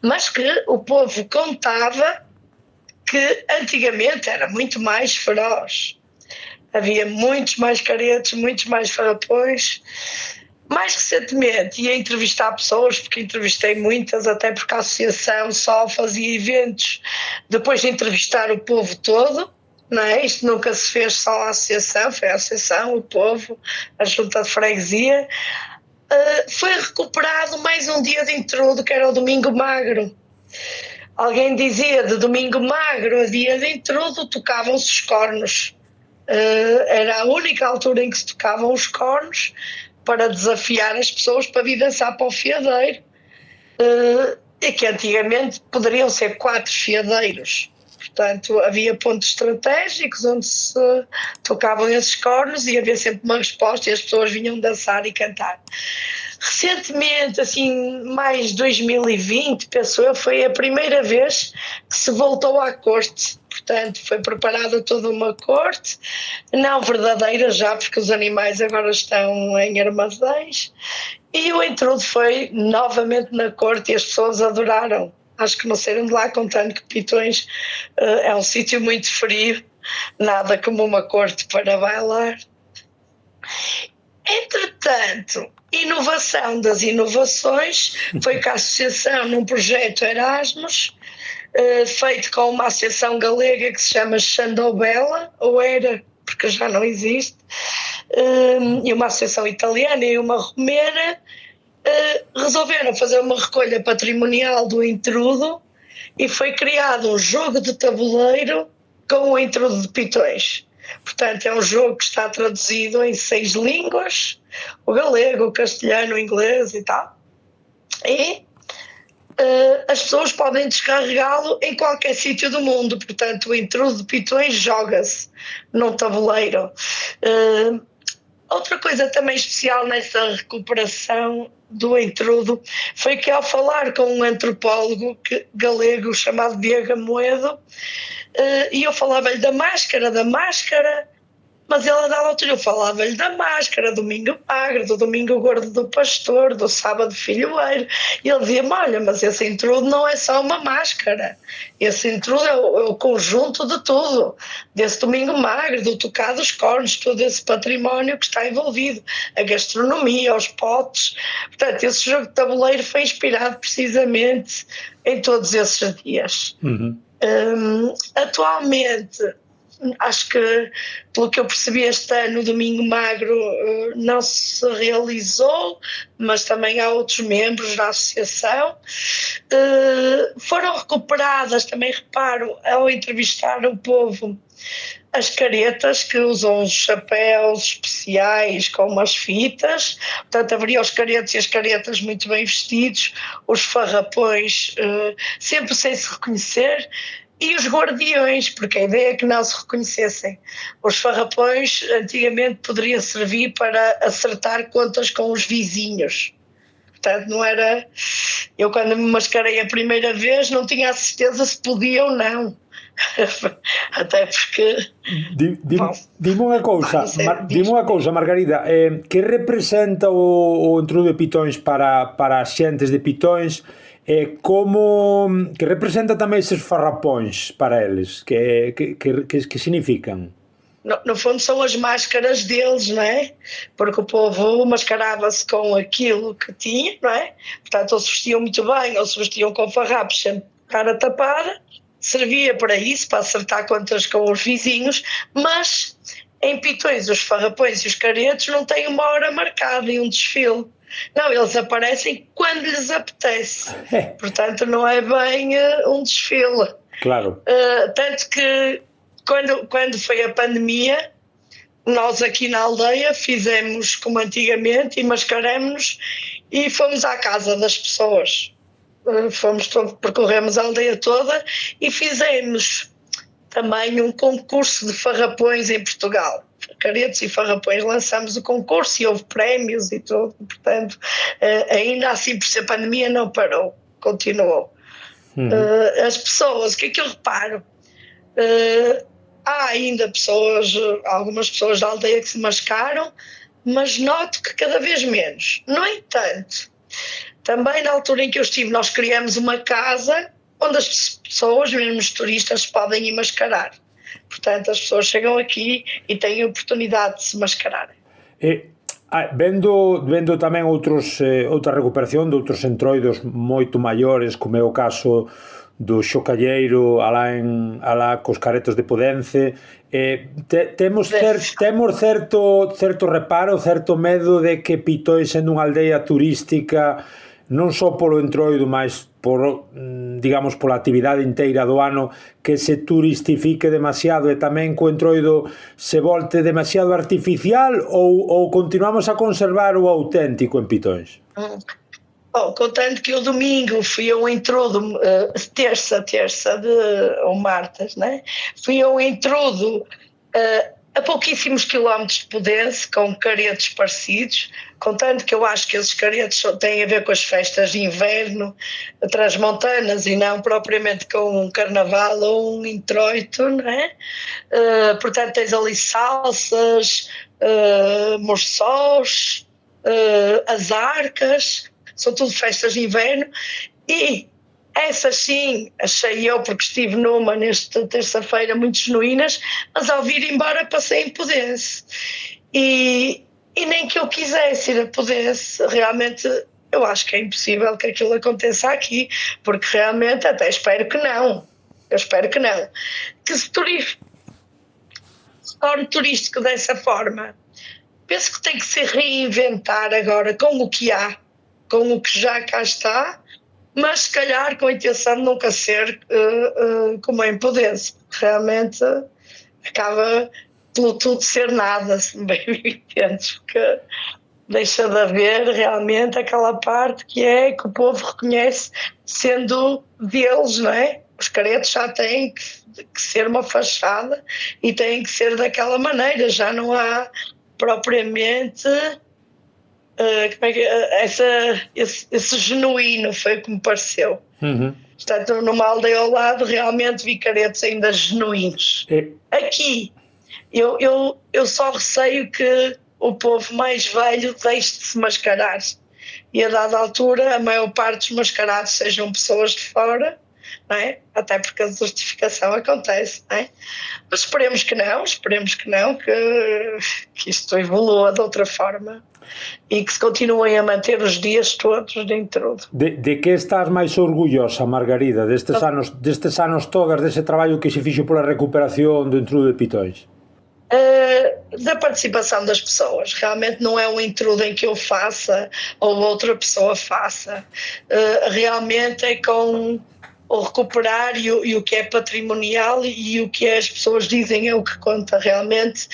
mas que o povo contava que antigamente era muito mais feroz. Havia muitos mais caretos, muitos mais farrapões. Mais recentemente ia entrevistar pessoas, porque entrevistei muitas, até porque a associação só fazia eventos depois de entrevistar o povo todo, não é? Isto nunca se fez só a associação, foi a associação, o povo, a junta de freguesia. Foi recuperado mais um dia de entrudo, que era o Domingo Magro. alguém dizia de domingo magro a dia de intrudo, tocavam-se os cornos. Era a única altura em que se tocavam os cornos para desafiar as pessoas para vir dançar para o fiadeiro. E que antigamente poderiam ser 4 fiadeiros. Portanto, havia pontos estratégicos onde se tocavam esses cornos e havia sempre uma resposta e as pessoas vinham dançar e cantar. Recentemente, assim, mais 2020, penso eu, foi a primeira vez que se voltou à corte. Portanto, foi preparada toda uma corte, não verdadeira já, porque os animais agora estão em armazéns. E o intrudo foi novamente na corte e as pessoas adoraram. Acho que não saíram de lá, contando que Pitões é um sítio muito frio, nada como uma corte para bailar. Entretanto, inovação das inovações foi que a associação, num projeto Erasmus, feito com uma associação galega que se chama Xandobela, ou era, porque já não existe, e uma associação italiana e uma romena, resolveram fazer uma recolha patrimonial do intrudo e foi criado um jogo de tabuleiro com o intrudo de Pitões. Portanto, é um jogo que está traduzido em 6 línguas, o galego, o castelhano, o inglês e tal. E as pessoas podem descarregá-lo em qualquer sítio do mundo. Portanto, o intrudo de Pitões joga-se num tabuleiro. Outra coisa também especial nessa recuperação do intrudo foi que, ao falar com um antropólogo galego chamado Diego Amoedo, e eu falava-lhe da máscara, mas ele a dada altura eu falava-lhe da máscara, domingo magro, do domingo gordo do pastor, do sábado filhoeiro, e ele dizia-me: olha, mas esse intrudo não é só uma máscara, esse intrudo é o conjunto de tudo, desse domingo magro, do tocar dos cornos, todo esse património que está envolvido, a gastronomia, os potes. Portanto, esse jogo de tabuleiro foi inspirado precisamente em todos esses dias. Atualmente, acho que, pelo que eu percebi, este ano o Domingo Magro não se realizou, mas também há outros membros da associação. Foram recuperadas, também reparo, ao entrevistar o povo, as caretas, que usam os chapéus especiais com umas fitas. Portanto, haveria os caretos e as caretas muito bem vestidos, os farrapões sempre sem se reconhecer, e os guardiões, porque a ideia é que não se reconhecessem. Os farrapões antigamente poderia servir para acertar contas com os vizinhos. Portanto, não era... Eu, quando me mascarei a primeira vez, não tinha a certeza se podia ou não. Até porque... Dime unha cousa, Margarida, que representa o intrudo de Pitões para as xentes de Pitões, que representa tamén eses farrapóns para eles, que significan? No fundo são as máscaras deles, não é? Porque o povo mascarava-se com aquilo que tinha, não é? Portanto, ou se vestiam muito bem, ou se vestiam com farrapos sempre cara tapada, servia para isso, para acertar contas com os vizinhos, mas em Pitões os farrapões e os caretos não têm uma hora marcada em um desfile. Não, eles aparecem quando lhes apetece. Portanto, não é bem um desfile. Claro. Tanto que quando foi a pandemia, nós aqui na aldeia fizemos como antigamente e mascaramos-nos e fomos à casa das pessoas. Percorremos a aldeia toda e fizemos também um concurso de farrapões em Portugal. Caretos e farrapões, lançamos o concurso e houve prémios e tudo. Portanto, ainda assim, por ser a pandemia, não parou, continuou. As pessoas, o que é que eu reparo? Há ainda pessoas, algumas pessoas da aldeia que se mascaram, mas noto que cada vez menos. No entanto, também na altura em que eu estive, nós criamos uma casa onde as pessoas, mesmo os turistas, podem ir mascarar. Portanto, as pessoas chegam aqui e têm a oportunidade de se mascarar. Vendo tamén outra recuperación de outros entroidos moito maiores, como é o caso do xocalleiro alá cos caretos de Podence, temos certo reparo, certo medo de que Pitões, sendo unha aldea turística non só polo entroido, mas digamos, pola actividade inteira do ano, que se turistifique demasiado e tamén co Entroido se volte demasiado artificial, ou continuamos a conservar o auténtico en Pitões? Contanto que o domingo fui ao Entroido, terça ou martes, né? Fui ao Entroido a pouquíssimos quilómetros de Podense, com caretos parecidos, contanto que eu acho que esses caretos têm a ver com as festas de inverno transmontanas e não propriamente com um carnaval ou um introito, não é? Portanto, tens ali salsas, morçós, as arcas, são tudo festas de inverno, e essas sim, achei eu, porque estive numa nesta terça-feira muito genuínas, mas ao vir embora passei em Podense. E nem que eu quisesse ir a Podense, realmente eu acho que é impossível que aquilo aconteça aqui, porque realmente até espero que não. Eu espero que não. Que se torne turístico dessa forma. Penso que tem que se reinventar agora com o que há, com o que já cá está, mas se calhar com a intenção de nunca ser como em Podense. Realmente acaba pelo tudo ser nada, se bem me entendes, porque deixa de haver realmente aquela parte que o povo reconhece sendo deles, não é? Os caretos já têm que ser uma fachada e têm que ser daquela maneira, já não há propriamente... esse genuíno foi o que me pareceu. Portanto, numa aldeia ao lado realmente vi caretos ainda genuínos. Aqui eu só receio que o povo mais velho deixe de se mascarar, e a dada altura a maior parte dos mascarados sejam pessoas de fora, não é? Até porque a justificação acontece, não é? Mas esperemos que não, que isto evolua de outra forma e que se continuem a manter os dias todos de Entroido. De que estás máis orgullosa, Margarida, destes anos todas, dese traballo que se fixo pola recuperación do Entroido de Pitões? Da participação das pessoas. Realmente não é um Entroido em que eu faça ou outra pessoa faça. Realmente é com o recuperar e o que é patrimonial e o que as pessoas dizem é o que conta realmente.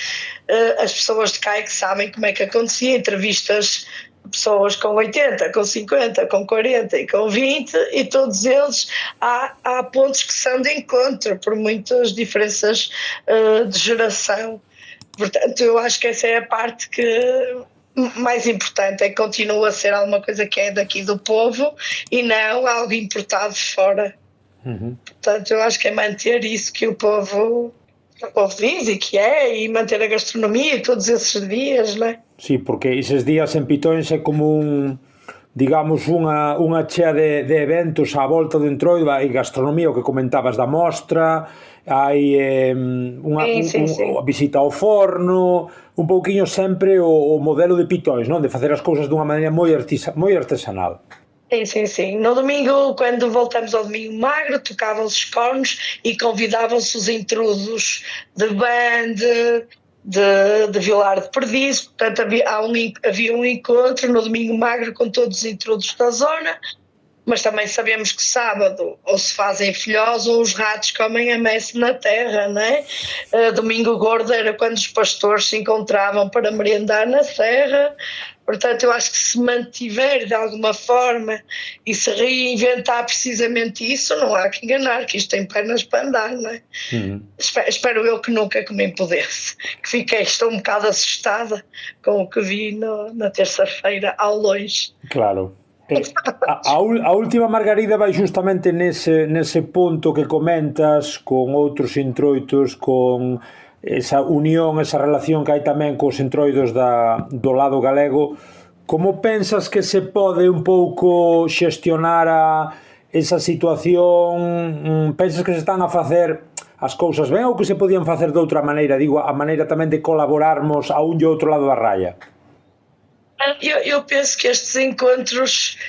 As pessoas de cá é que sabem como é que acontecia, entrevistas de pessoas com 80, com 50, com 40 e com 20, e todos eles há pontos que são de encontro por muitas diferenças de geração. Portanto, eu acho que essa é a parte que mais importante, é que continua a ser alguma coisa que é daqui do povo e não algo importado de fora. Portanto, eu acho que é manter isso que o povo diz e que é, e manter a gastronomia todos esses dias, não é? Sí, porque esses dias en Pitões é como digamos, unha chea de eventos á volta do Entroido, hai gastronomía, o que comentabas da mostra, hai unha visita ao forno, un pouquiño sempre o modelo de Pitões, non? De facer as cousas dunha maneira moi artesanal. Sim. No domingo, quando voltamos ao Domingo Magro, tocavam-se os cornos e convidavam-se os intrudos de banda, de Vilar de Perdiz. Portanto, havia um encontro no Domingo Magro com todos os intrudos da zona, mas também sabemos que sábado ou se fazem filhós ou os ratos comem a messe na terra, não é? Domingo Gordo era quando os pastores se encontravam para merendar na serra. Portanto, eu acho que se mantiver de alguma forma e se reinventar precisamente isso, não há que enganar, que isto tem pernas para andar, não é? Espero eu que nunca que me impudesse. Estou um bocado assustada com o que vi na terça-feira ao longe. Claro. A última, Margarida, vai justamente nese ponto que comentas con outros introitos, con esa unión, esa relación que hai tamén cos entroidos do lado galego. Como pensas que se pode un pouco xestionar esa situación? Pensas que se están a facer as cousas ben ou que se podían facer de outra maneira? Digo, a maneira tamén de colaborarmos a un e outro lado da raya. Eu penso que estes encontros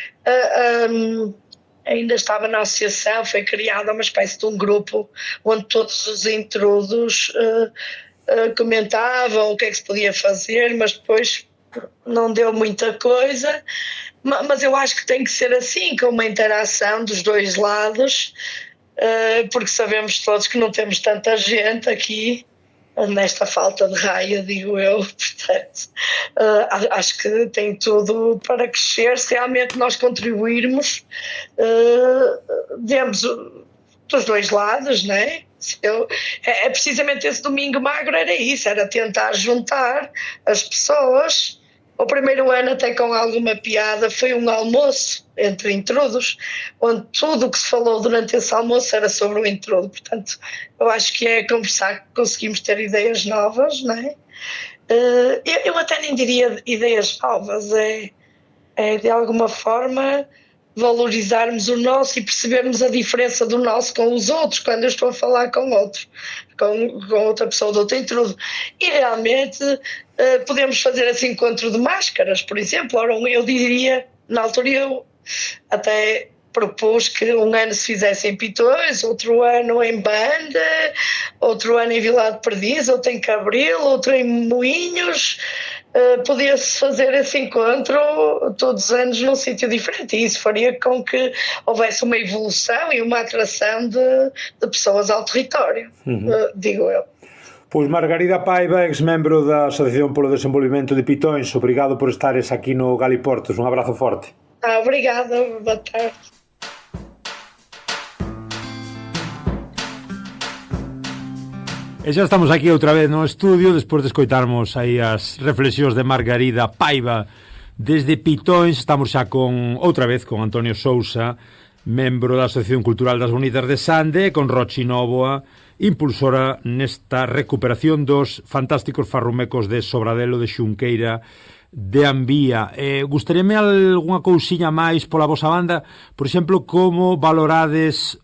ainda estava na associação, foi criada uma espécie de um grupo onde todos os intrudos comentavam o que é que se podia fazer, mas depois não deu muita coisa. Mas eu acho que tem que ser assim, com uma interação dos dois lados, porque sabemos todos que não temos tanta gente aqui, nesta falta de raia, digo eu, portanto, acho que tem tudo para crescer, se realmente nós contribuirmos, demos dos dois lados, não é? Precisamente esse domingo magro era isso, era tentar juntar as pessoas. O primeiro ano, até com alguma piada, foi um almoço entre intrudos, onde tudo o que se falou durante esse almoço era sobre o intrudo. Portanto, eu acho que é conversar, conseguimos ter ideias novas, não é? Eu até nem diria ideias novas, é de alguma forma valorizarmos o nosso e percebermos a diferença do nosso com os outros, quando eu estou a falar com outro, com outra pessoa de outro intrudo. E realmente podemos fazer esse encontro de máscaras, por exemplo. Ora, eu diria, na altura eu até propus que um ano se fizesse em Pitões, outro ano em Banda, outro ano em Vila de Perdiz, outro em Cabril, outro em Moinhos. Podia-se fazer esse encontro todos os anos num sítio diferente, e isso faria com que houvesse uma evolução e uma atração de pessoas ao território, digo eu. Pois Margarida Paiva, ex-membro da Asociación polo Desenvolvimento de Pitões, obrigado por estares aquí no Galiportos, un abrazo forte. Obrigada, boa tarde. E xa estamos aquí outra vez no estudio, despois de escoitarmos aí as reflexións de Margarida Paiva desde Pitões. Estamos xa outra vez con Antonio Sousa, membro da Asociación Cultural das Bonitas de Sande, con Rochi Nóvoa, impulsora nesta recuperación dos fantásticos farrumecos de Sobradelo, de Xunqueira, de Ambía. Gustaríame algunha cousiña máis pola vosa banda, por exemplo, como valorades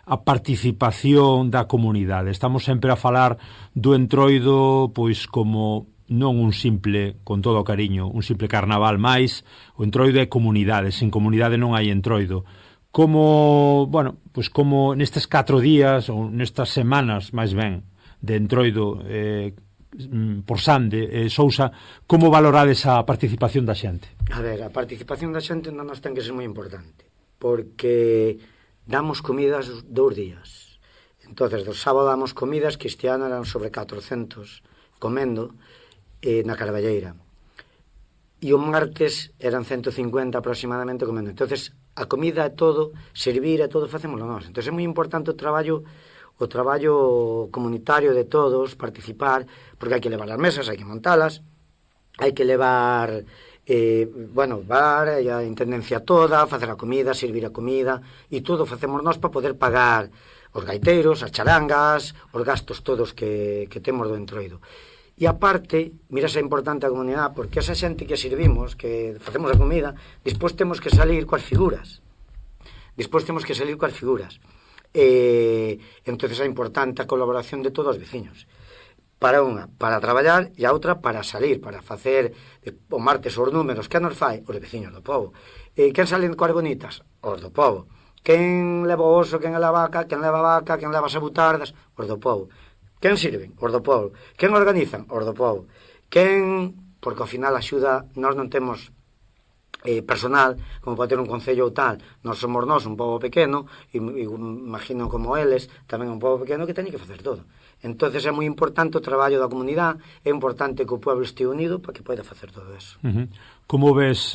a participación da comunidade. Estamos sempre a falar do Entroido pois como non un simple, con todo o cariño, un simple carnaval máis. O Entroido é comunidade, sen comunidade non hai Entroido. Como, bueno, pois como nestes 4 días ou nestas semanas, máis ben, de Entroido por Sande, Sousa, como valorades a participación da xente? A ver, a participación da xente non nos ten que ser moi importante, porque damos comidas 2 días. Entonces, do sábado damos comidas que este ano eran sobre 400 comendo na Carballeira. E o martes eran 150 aproximadamente comendo. Entonces, a comida é todo, servir é todo, facémoslo nós. Entonces, é moi importante o traballo comunitario de todos, participar, porque hai que levar as mesas, hai que montalas, hai que levar bar, a intendencia toda, facer a comida, servir a comida, e todo facemos nós para poder pagar os gaiteiros, as charangas, os gastos todos que temos do Entroido. E aparte, mira se é importante a comunidade, porque esa xente que servimos, que facemos a comida, despois temos que salir coas figuras. Entonces é importante a colaboración de todos os veciños. Para unha, para traballar, e a outra para salir, para facer o martes os números. Que nos fai? Os veciños do povo. Quen salen coas bonitas? Os do povo. Quen leva o oso, quen leva a vaca, quen leva as abutardas? Os do povo. Quen sirven? Os do povo. Quen organizan? Os do povo. Quen, porque ao final axuda, nós non temos personal, como pode ter un concello ou tal, nós somos un pobo pequeno, e imagino como eles, tamén un pobo pequeno que teñen que facer todo. Entonces é moi importante o traballo da comunidade, é importante que o pueblo este unido para que poida facer todo eso. Como ves,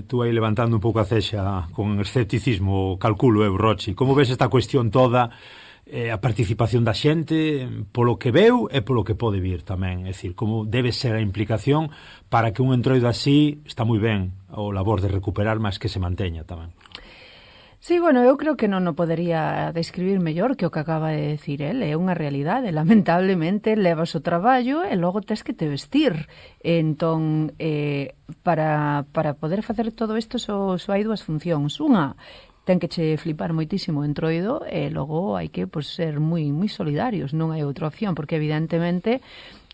tú aí levantando un pouco a cexa con escepticismo, calculo, Rochi, como ves esta cuestión toda, a participación da xente polo que veu e polo que pode vir tamén, é dicir, como debe ser a implicación para que un Entroido así, está moi ben o labor de recuperar, mas que se manteña tamén. Sí, bueno, eu creo que non o podería describir mellor que o que acaba de decir el. É unha realidade. Lamentablemente, levas o traballo e logo tes que te vestir. Entón, para poder facer todo isto só hai 2 funcións. Unha ten que che flipar moitísimo o Entroido e logo hai que ser moi solidarios, non hai outra opción, porque evidentemente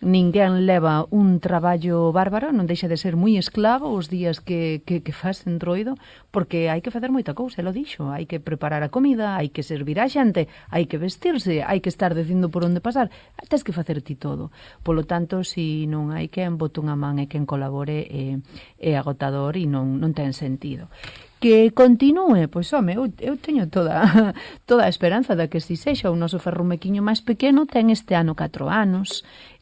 ninguén leva un traballo bárbaro, non deixa de ser moi esclavo os días que faz Entroido, porque hai que facer moita cousa, lo dixo, hai que preparar a comida, hai que servir a xente, hai que vestirse, hai que estar dicindo por onde pasar, tens que facer ti todo. Polo tanto, si non hai quen bote unha man e quen colabore, é agotador e non ten sentido. Que continúe, pois home, eu teño toda a esperanza de que si sexa o noso ferrumequiño máis pequeno, ten este ano 4 anos,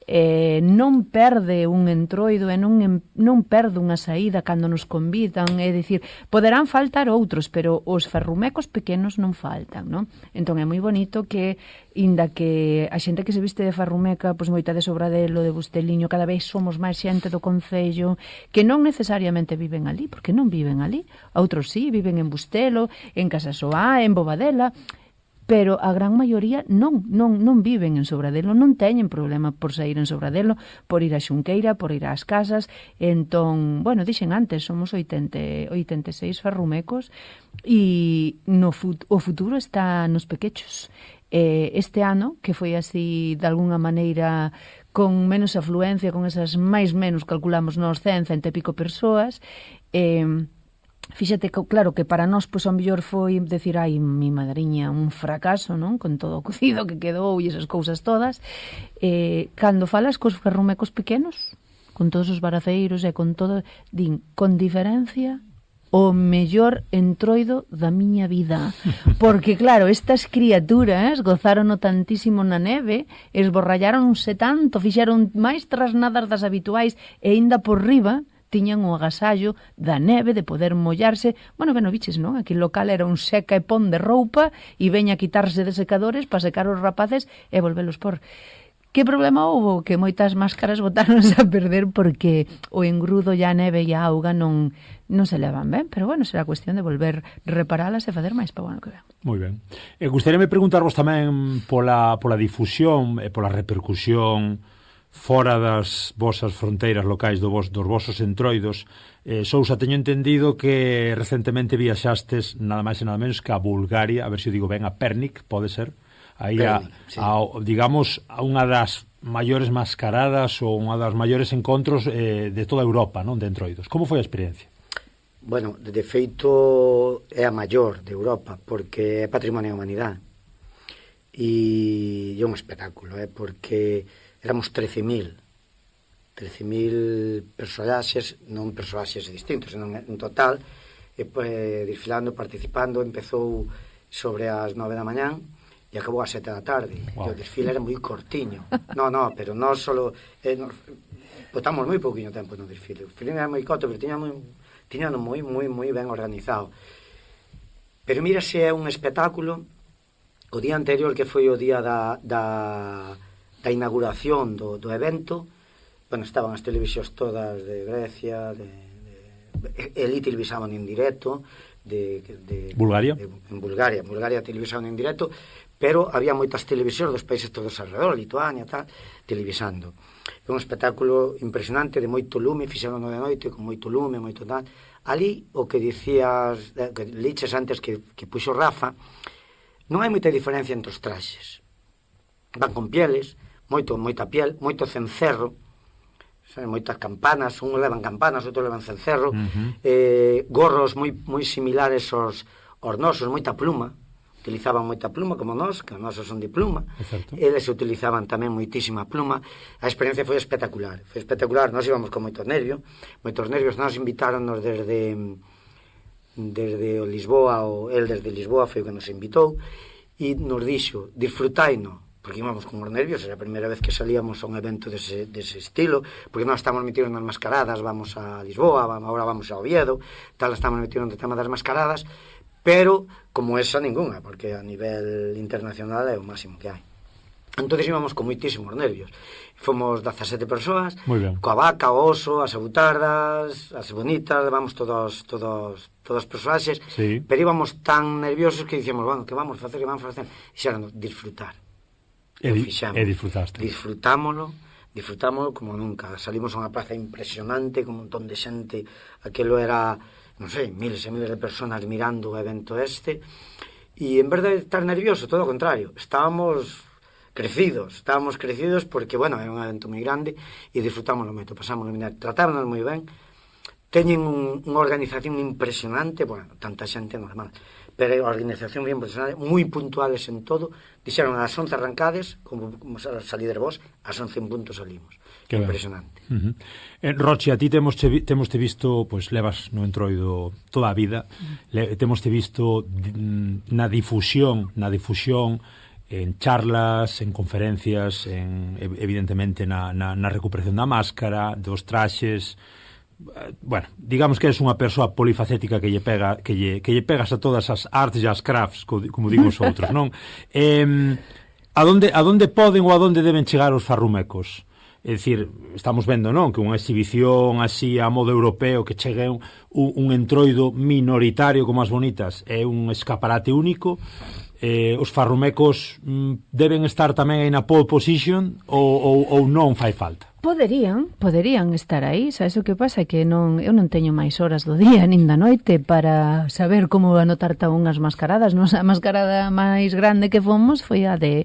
non perde un Entroido e non perde unha saída cando nos convidan, é dicir, poderán faltar outros, pero os ferrumecos pequenos non faltan, non? Entón é moi bonito que, inda que a xente que se viste de ferrumeca, pois moita de Sobradelo, de Busteliño, cada vez somos máis xente do concello, que non necesariamente viven ali, porque non viven ali, outros sí, viven en Bustelo, en Casasoá, en Bobadela, pero a gran maioría non viven en Sobradelo, non teñen problema por sair en Sobradelo, por ir a Xunqueira, por ir ás casas. Entón, bueno, dixen antes, somos 86 ferrumecos e o futuro está nos pequechos. Este ano, que foi así de alguna maneira con menos afluencia, con esas máis menos calculamos nós 100 e pico persoas, fíxate que, claro, que para nós, pois, ao mellor foi decir, ai, mi madriña, un fracaso, non? Con todo o cocido que quedou e esas cousas todas. Cando falas cos ferrumecos pequenos, con todos os baraceiros e con todo, din, con diferencia, o mellor Entroido da miña vida. Porque, claro, estas criaturas gozaron tantísimo na neve, esborrallaronse tanto, fixeron máis trasnadas das habituais e ainda por riba tiñan o agasallo da neve de poder mollarse. Bueno, viches, non? Aquí o local era un seca e pon de roupa e veña a quitarse de secadores para secar os rapaces e volvelos por. Que problema houve? Que moitas máscaras botáronse a perder porque o engrudo e a neve e a auga non se levan ben, pero bueno, será cuestión de volver reparalas e fazer máis para o ano que ven. Moi ben. Gustaríame preguntarvos tamén pola difusión e pola repercusión fora das vosas fronteiras locais dos vosos Entroidos. Sousa, teño entendido que recentemente viaxastes nada máis e nada menos que a Bulgaria, a ver se o digo ben, a Pernik, pode ser? Aí digamos, a unha das maiores mascaradas ou unha das maiores encontros de toda Europa, non, de Entroidos. Como foi a experiencia? Bueno, de feito é a maior de Europa, porque é patrimonio da humanidade. E é un espectáculo, porque éramos 13.000 personaxes, non personaxes distintos, senón en total, desfilando, participando. Empezou sobre as 9 da mañán e acabou ás 7 da tarde. Wow. E o desfile era moi cortiño. No, pero nós solo botamos moi pouquinho tempo no desfile. O desfile era moi corto, pero tiñano moi ben organizado. Pero mira se é un espectáculo. O día anterior, que foi o día da inauguración do evento, bueno, estaban as televisións todas de Grecia, Eli televisaban en directo, de Bulgaria? En Bulgaria televisaban en directo, pero había moitas televisións dos países todos alrededor, Lituania, tal, televisando. É un espectáculo impresionante, de moito lume, fixeron de noite, con moito lume, moito tal. Ali, o que dicías, que liches antes que puxo Rafa, non hai moita diferencia entre os traxes. Van con pieles, moita piel, moito cencerro, moitas campanas, uns levan campanas, outros levan cencerro, gorros moi similares aos nosos, moita pluma, utilizaban moita pluma como nós, que os nosos son de pluma. Eles utilizaban tamén moitísima pluma. A experiencia foi espectacular, nós íbamos con moitos nervios, nós invitáronnos desde Lisboa, el desde Lisboa foi o que nos invitou, e nos dixo, disfrutaino, porque íbamos con os nervios, era a primeira vez que salíamos a un evento dese estilo, porque nós estamos metidos nas mascaradas, vamos a Lisboa, agora vamos a Oviedo, tal, estamos metidos no tema das mascaradas, pero como esa ninguna, porque a nivel internacional é o máximo que hai. Entón íbamos con moitísimos nervios. Fomos 17 persoas, coa vaca, o oso, as abutardas, as bonitas, levamos todos os personaxes, pero íbamos tan nerviosos que dicíamos, bueno, que vamos facer? E xeran disfrutar. E disfrutaste. Disfrutámolo como nunca. Salimos a unha praza impresionante, con un montón de xente. Aquilo era non sei, miles e miles de personas mirando o evento este, e en vez de estar nervioso, todo o contrario, estábamos crecidos porque, bueno, é un evento moi grande e disfrutámoslo moito, pasámoslo ben, tratáronos moi ben, teñen unha organización impresionante, bueno, tanta xente normal, pero a organización bien impresionante, moi puntuales en todo, dixeron ás 11 arrancades, como salider vos, ás 11 en punto salimos. Que impresionante. Rochi, a ti temoste visto, pois levas no Entroido toda a vida, temoste visto na difusión, en charlas, en conferencias, evidentemente na recuperación da máscara, dos traxes. Bueno, digamos que eres unha persoa polifacética que lle pegas a todas as artes e as crafts, como digo os outros, non? A donde poden ou a donde deben chegar os farrumecos? É dicir, estamos vendo, non, que unha exhibición así a modo europeo que chegue un Entroido minoritario como as bonitas é un escaparate único. Os farrumecos deben estar tamén aí na pole position ou non fai falta? Poderían estar aí, sabes o que pasa? Que eu non teño máis horas do día nin da noite para saber como anotar tan unhas mascaradas. A mascarada máis grande que fomos foi a de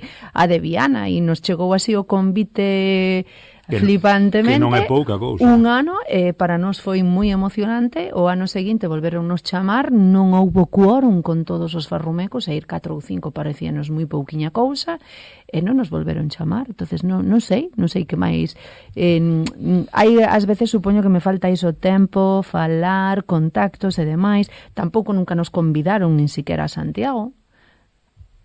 Viana e nos chegou así o convite flipantemente. Que non é pouca cousa. Un ano, para nós foi moi emocionante. O ano seguinte volveronnos chamar, non houbo quórum con todos os farrumecos, e ir 4 ou 5 parecíanos moi pouquiña cousa, e non nos volveron chamar. Entonces non sei que máis. Hai, ás veces, supoño que me falta iso tempo, falar, contactos e demais. Tampouco nunca nos convidaron nin siquiera a Santiago.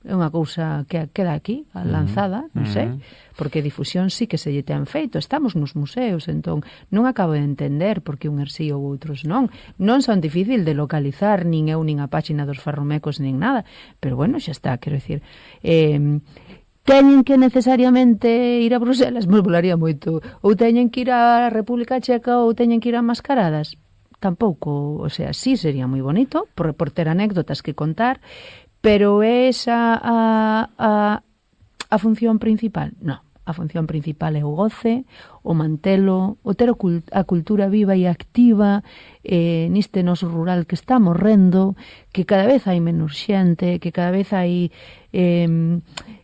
É unha cousa que queda aquí, lanzada, non sei, porque difusión sí que se lle ten feito, estamos nos museos, entón non acabo de entender porque un sí ou outros non son difícil de localizar, nin eu nin a páxina dos farrumecos nin nada, pero bueno, xa está, quero dicir, teñen que necesariamente ir a Bruselas, me volaría moito, ou teñen que ir a República Checa ou teñen que ir a Mascaradas, tampouco, o sea, sí sería moi bonito por ter anécdotas que contar. Pero é esa a función principal? Non, a función principal é o goce, o mantelo, o ter a cultura viva e activa neste noso rural que está morrendo, que cada vez hai menos xente, que cada vez hai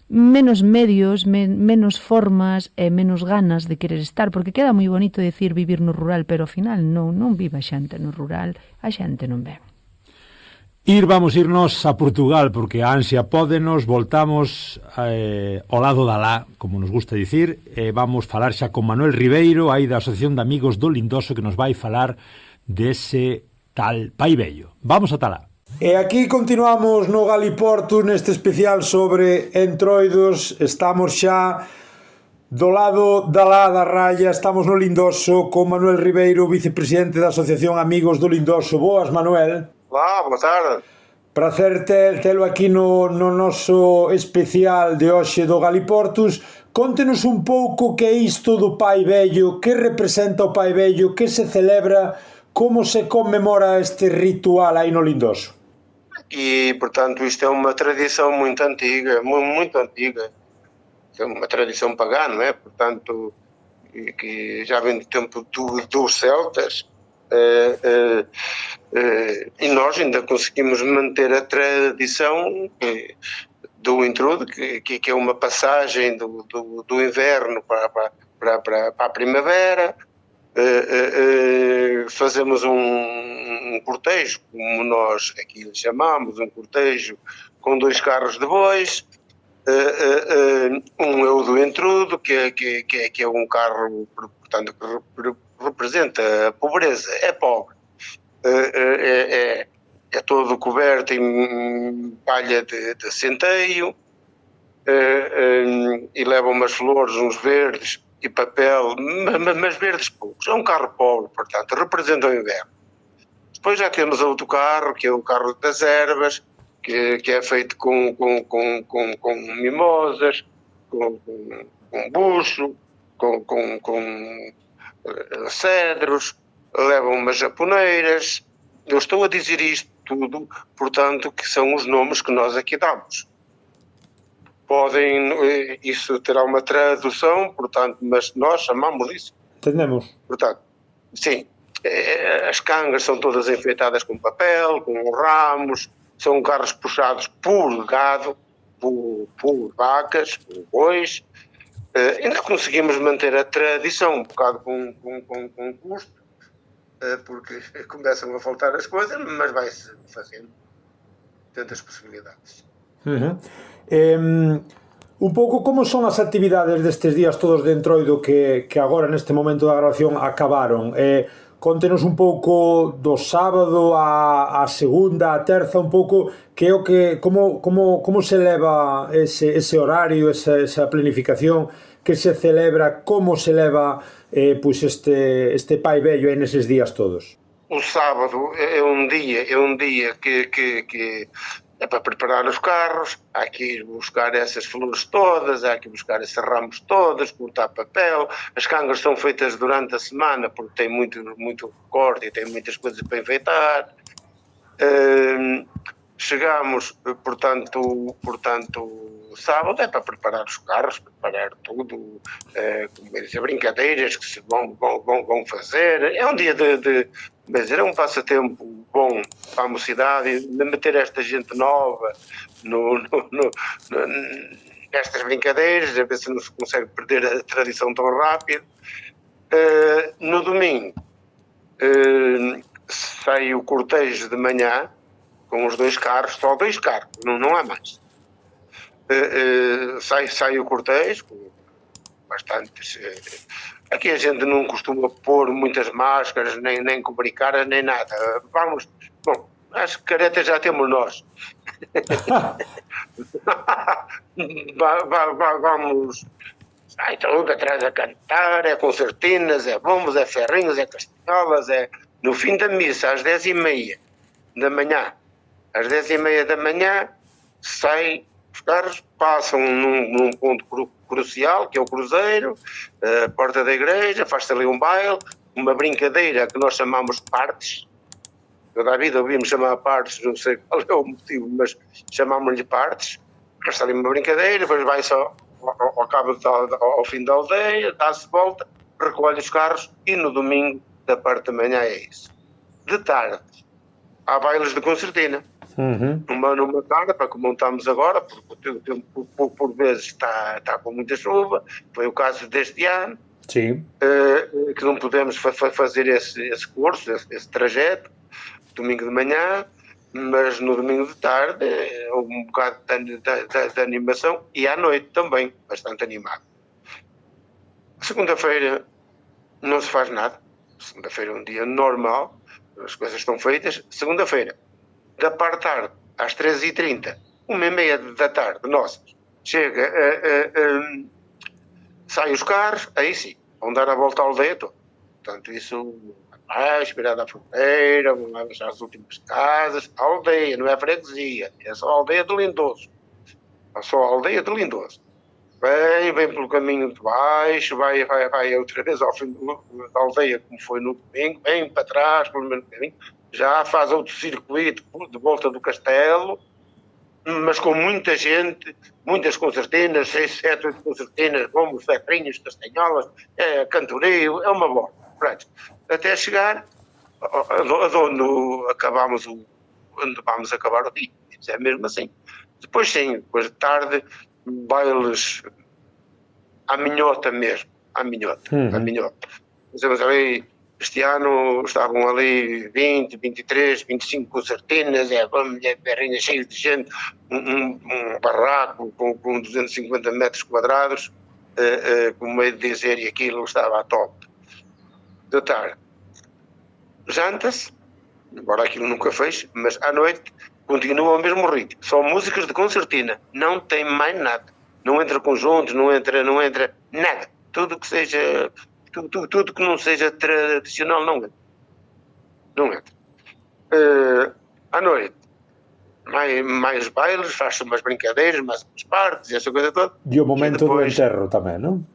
menos medios, menos formas e menos ganas de querer estar, porque queda moi bonito decir vivir no rural, pero ao final non vive a xente no rural, a xente non ven. Vamos irnos a Portugal, porque a ansia pódenos, voltamos ao lado da lá, como nos gusta dicir, vamos falar xa con Manuel Ribeiro, aí da Asociación de Amigos do Lindoso, que nos vai falar dese tal Pai Vello. Vamos ata lá. E aquí continuamos no Galiportus, neste especial sobre Entroidos. Estamos xa do lado da lá da raya, estamos no Lindoso con Manuel Ribeiro, vicepresidente da Asociación Amigos do Lindoso. Boas, Manuel. Olá, boa tarde. Prazer telo aquí no noso especial de hoxe do Galiportus. Contenos un pouco que é isto do Pai Vello, que representa o Pai Vello, que se celebra, como se conmemora este ritual aí no Lindoso. E, portanto, isto é uma tradição muito antiga, muito antiga. É uma tradição pagã, não é? Portanto, que já vem do tempo dos celtas. E nós ainda conseguimos manter a tradição do intrudo, que é uma passagem do inverno para a primavera. Fazemos um cortejo, como nós aqui lhe chamamos, um cortejo com 2 carros de bois. Um é o do intrudo, que é um carro, portanto, que representa a pobreza, é pobre, é todo coberto em palha de centeio, e leva umas flores, uns verdes e papel, mas verdes poucos. É um carro pobre, portanto, representa o inverno. Depois já temos outro carro, que é o carro das ervas, que é feito com mimosas, com bucho, com cedros, levam umas japoneiras. Eu estou a dizer isto tudo, portanto, que são os nomes que nós aqui damos. Isso terá uma tradução, portanto, mas nós chamamos isso. Entendemos. Portanto, sim. As cangas são todas enfeitadas com papel, com ramos, são carros puxados por gado, por vacas, por bois. Ainda conseguimos manter a tradição, um bocado com custo, porque começam a faltar as coisas, mas vai-se fazendo tantas possibilidades. Un pouco como son as actividades destes días todos de Entroido que agora neste momento da grabación acabaron? Contenos un pouco do sábado a segunda, a terza, un pouco que é o que como se leva ese horario, esa planificación que se celebra, como se leva pois este Pai Vello neses días todos? O sábado é un día que é para preparar os carros, há que ir buscar essas flores todas, há que buscar esses ramos todos, cortar papel. As cangas são feitas durante a semana porque tem muito corte e tem muitas coisas para enfeitar. Chegamos, portanto, sábado é para preparar os carros, preparar tudo, brincadeiras que se vão fazer. É um dia é um passatempo bom para a mocidade, de meter esta gente nova nestas brincadeiras, a ver se não se consegue perder a tradição tão rápido. No domingo sai o cortejo de manhã com os 2 carros, só 2 carros, não há mais. Sai o cortejo com bastantes. Aqui a gente não costuma pôr muitas máscaras, nem cobrir caras, nem nada. Bom, as caretas já temos nós. Vamos, sai tudo atrás a cantar, é concertinas, é bombos, é ferrinhos, é castanholas, no fim da missa, às 10h30 da manhã. Às 10h30 da manhã, os carros passam num ponto crucial, que é o cruzeiro, a porta da igreja, faz-se ali um baile, uma brincadeira que nós chamamos partes. Toda a vida ouvimos chamar partes, não sei qual é o motivo, mas chamamos-lhe partes. Faz-se ali uma brincadeira, depois vai-se ao fim da aldeia, dá-se volta, recolhe os carros e no domingo, da parte da manhã, é isso. De tarde, há bailes de concertina. Numa tarde, para como estamos agora, porque o tempo por vezes está com muita chuva, foi o caso deste ano. Sim. Que não podemos fazer esse curso, esse trajeto, domingo de manhã, mas no domingo de tarde houve um bocado de animação e à noite também, bastante animado. Segunda-feira não se faz nada, segunda-feira é um dia normal, as coisas estão feitas. Segunda-feira, da parte da tarde, às 13h30, 1h30 da tarde, nossa, chega, saem os carros, aí sim, vão dar a volta à aldeia toda. Portanto, isso vai esperar da fronteira, vão lá deixar as últimas casas, a aldeia, não é a freguesia, é só a aldeia de Lindoso. É só a aldeia de Lindoso. Vem pelo caminho de baixo, vai outra vez ao fim da aldeia, como foi no domingo, vem para trás, pelo mesmo caminho, já faz outro circuito de volta do castelo, mas com muita gente, muitas concertinas, 6, 7, 8 concertinas, bombos, ferrinhos, castanholas, cantoreio, é uma bola. Até chegar onde acabamos onde vamos acabar o dia. É mesmo assim. Depois sim, depois de tarde, bailes à minhota mesmo, à minhota. Fazemos ali, este ano estavam ali 20, 23, 25 concertinas, berrinhas cheias de gente, um barraco com 250 metros quadrados, como é de dizer, e aquilo estava a top. De tarde, janta-se, embora aquilo nunca fez, mas à noite continua ao mesmo ritmo, só músicas de concertina, não tem mais nada, não entra conjuntos, não entra nada, tudo que seja, tudo que não seja tradicional não entra. À noite, mais bailes, faz-se umas brincadeiras, mais umas partes, essa coisa toda. E o momento depois, do enterro também, não?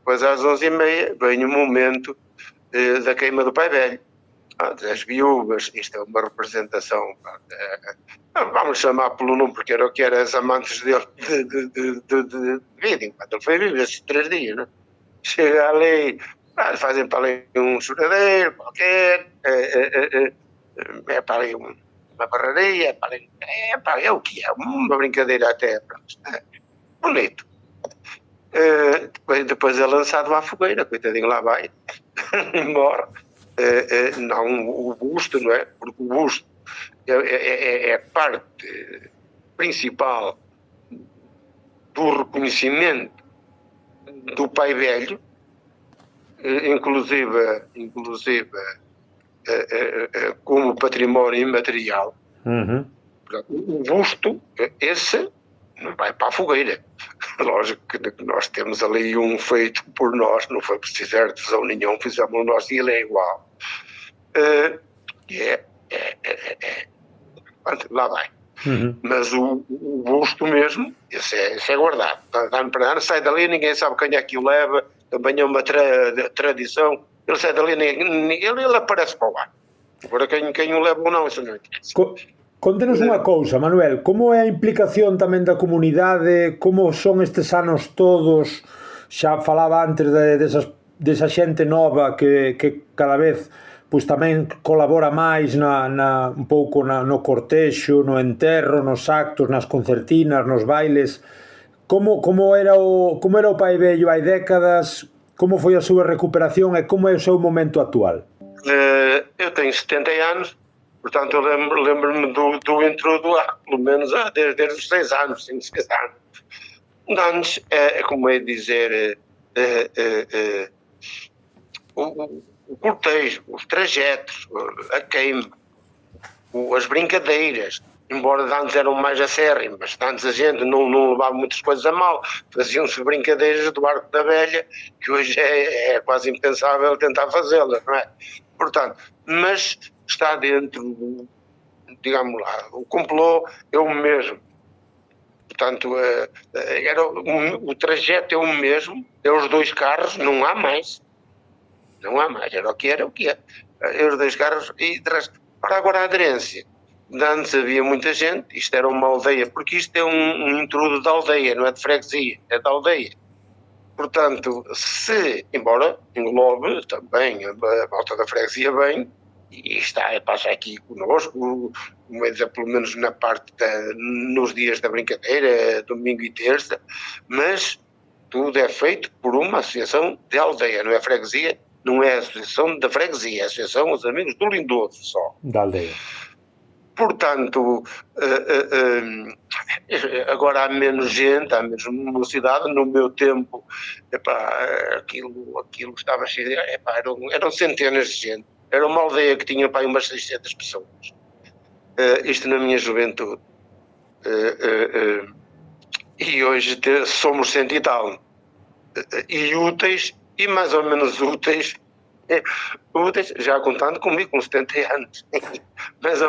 Depois às 11h30 vem o momento da queima do Pai Velho. Das viúvas, isto é uma representação, vamos chamar pelo nome, porque era o que eram as amantes dele de vida, enquanto ele foi vivo esses 3 dias, não? Chega ali fazem para ali um choradeiro qualquer, é para ali uma barraria, é para ali, é o que é, uma brincadeira até, pronto, bonito. Depois é lançado à fogueira, coitadinho, lá vai, embora. Não o busto, não é? Porque o busto é a parte principal do reconhecimento do pai velho, inclusive como património imaterial. O busto, esse, não vai para a fogueira. Lógico que nós temos ali um feito por nós, não foi preciso artesão nenhum, fizemos nós e ele é igual. Lá vai. Mas o busto mesmo, esse é guardado. Ano para ano, sai dali, ninguém sabe quem é que o leva, também é uma tradição. Ele sai dali, ele aparece para o ar. Agora quem o leva ou não, isso não interessa. Conte-nos unha cousa, Manuel, como é a implicación tamén da comunidade, como son estes anos todos, xa falaba antes desa xente nova que cada vez pois tamén colabora máis un pouco no cortexo, no enterro, nos actos, nas concertinas, nos bailes. Como era o pai vello hai décadas, como foi a súa recuperación e como é o seu momento actual? Eu tenho 70 anos, portanto eu lembro-me do intrudo pelo menos desde os 6 anos, 5, 6 anos. Antes, como é dizer, o cortejo, os trajetos, a queima, as brincadeiras, embora antes eram mais acérrimas, antes a gente não levava muitas coisas a mal, faziam-se brincadeiras do Arco da Velha, que hoje é quase impensável tentar fazê-las, não é? Portanto, mas está dentro, digamos lá, o complô é o mesmo. Portanto, o trajeto é o mesmo, é os 2 carros, não há mais. Não há mais, era o que é. É os 2 carros e de resto. Agora a aderência. Antes havia muita gente, isto era uma aldeia, porque isto é um intrudo da aldeia, não é de freguesia, é da aldeia. Portanto, embora englobe também a volta da freguesia bem, e passa aqui connosco, pelo menos na parte nos dias da brincadeira, domingo e terça, mas tudo é feito por uma associação de aldeia, não é freguesia, não é a associação da freguesia, é a associação Os Amigos do Lindoso só. Da aldeia. Portanto, agora há menos gente, há menos velocidade. No meu tempo, aquilo estava cheio, eram centenas de gente. Era uma aldeia que tinha umas 600 pessoas. Isto na minha juventude. E hoje somos 100 e tal. E úteis, e mais ou menos úteis, já contando comigo, com 70 anos. mais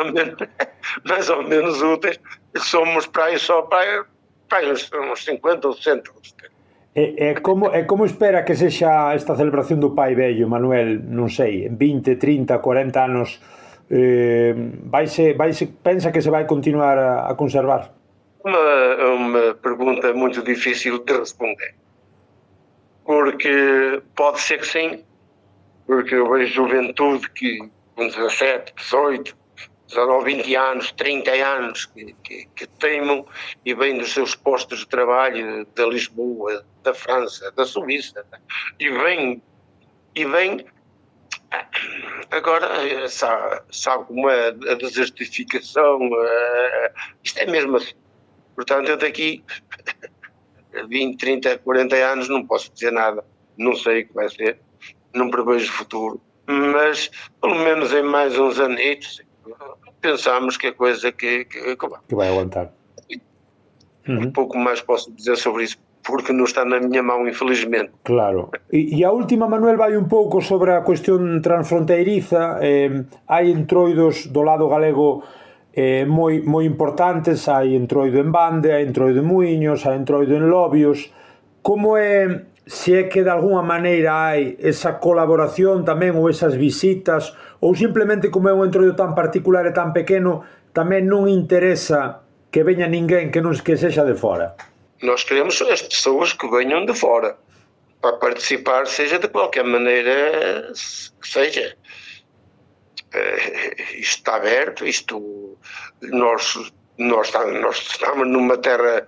ou menos úteis, somos para aí só para uns 50 ou 60. Como espera que sexa esta celebración do pai vello, Manuel? Non sei, en 20, 30, 40 anos pensa que se vai continuar a conservar? Uma pergunta muito difícil de responder, porque pode ser que sim, porque eu vejo juventude que com 17, 18, 19, 20 anos, 30 anos que teimam e vêm dos seus postos de trabalho da Lisboa, da França, da Suíça, e vêm agora, sabe como é a desertificação, isto é mesmo assim. Portanto, eu daqui 20, 30, 40 anos não posso dizer nada, não sei o que vai ser, não prevejo futuro, mas pelo menos em mais uns anitos pensamos que a coisa que vai aguentar. Um pouco mais posso dizer sobre isso, porque non está na miña mão, infelizmente. Claro. E a última, Manuel, vai un pouco sobre a cuestión transfronteiriza. Hai entroidos do lado galego moi importantes, hai entroido en Bande, hai entroido en Muiños, hai entroido en Lobios. Como é, se é que de alguna maneira hai esa colaboración tamén ou esas visitas, ou simplemente como é un entroido tan particular e tan pequeno, tamén non interesa que veña ninguén que non que sexa de fora? Nós queremos as pessoas que venham de fora. para participar, seja de qualquer maneira que seja. Isto está aberto, nós estamos numa terra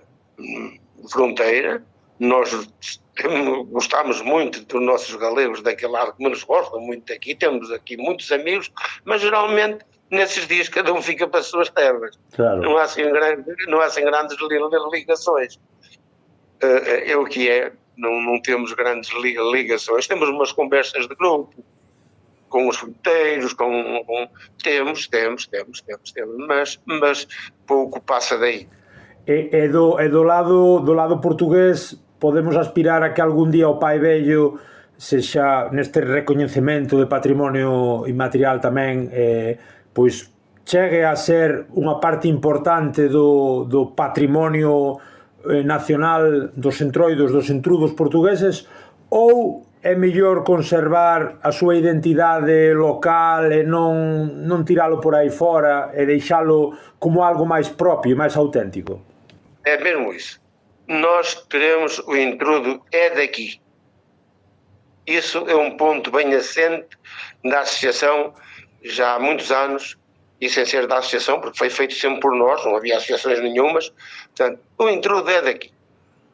fronteira, nós gostamos muito dos nossos galegos daquele lado, que nos gostam muito daqui, temos aqui muitos amigos, mas geralmente nesses dias cada um fica para as suas terras. Claro. Não há assim grandes ligações. É o que é, não temos grandes ligações, temos umas conversas de grupo com os fronteiros, temos, mas pouco passa daí. E do lado portugués podemos aspirar a que algún día o Pai Vello sexa neste recoñecemento de patrimonio inmaterial tamén pois chegue a ser unha parte importante do patrimonio nacional dos entroidos, dos entrudos portugueses, ou é mellor conservar a súa identidade local e non tiralo por aí fora e deixalo como algo máis propio, máis auténtico? É mesmo isso. Nós queremos o intrudo é daqui. Isso é um ponto bem assente da associação já há muitos anos, e sem ser da associação, porque foi feito sempre por nós, não havia associações nenhumas. Portanto, o intrudo é daqui.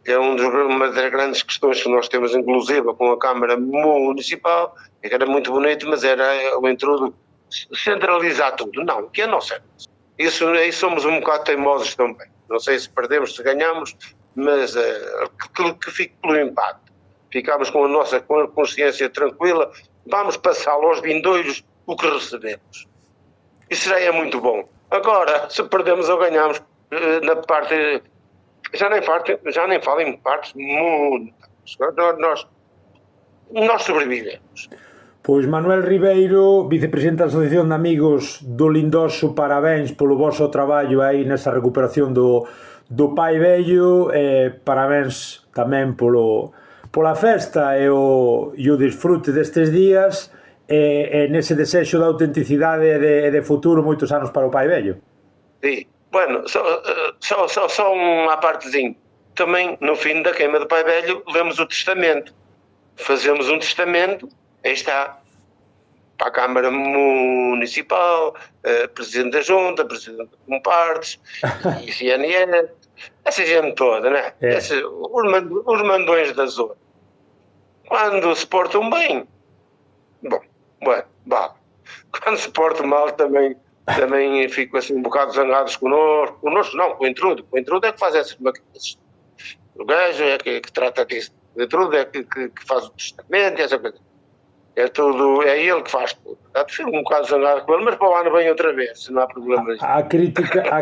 É uma das grandes questões que nós temos, inclusive, com a Câmara Municipal, que era muito bonito, mas era o intrudo centralizar tudo. Não, que é nossa. Isso aí somos um bocado teimosos também. Não sei se perdemos, se ganhamos, mas que fique pelo impacto. Ficamos com a nossa consciência tranquila, vamos passá-lo aos vindouros o que recebemos. Isso já é muito bom. Agora, se perdemos ou ganhamos, na parte... Já nem falo em partes monetárias. Nós sobrevivemos. Pois Manuel Ribeiro, vicepresidente da Asociación de Amigos do Lindoso, parabéns polo vosso traballo aí nesa recuperación do Pai Vello, parabéns tamén pola festa e o disfrute destes días, e nese desexo de autenticidade e de futuro moitos anos para o Pai Vello. Sí, bueno, só unha partezinha. Tambén, no fim da queima do Pai Velho, lemos o testamento. Fazemos um testamento, aí está, para a Câmara Municipal, Presidente da Junta, Presidente de Compartes, e CNN, essa gente toda, né? Os mandões da zona. Quando se portam bem, vale. Quando se portam mal também fico assim um bocado zangados connosco. Connosco não, com o intrudo. O intrudo é que faz essas maquinas. O gajo é que trata disso. O intrudo é que faz o testamento e essa coisa. É ele que faz tudo. Fico um bocado zangado com ele, mas para o ano vem outra vez, se não há problema. A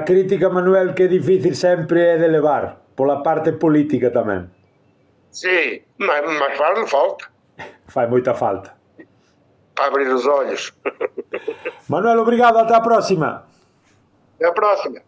crítica, Manuel, que é difícil sempre é de levar, pola parte política tamén. Sim, mas faz-lhe falta. Faz moita falta. Para abrir os olhos. Manuel, obrigado, até a próxima. Até a próxima.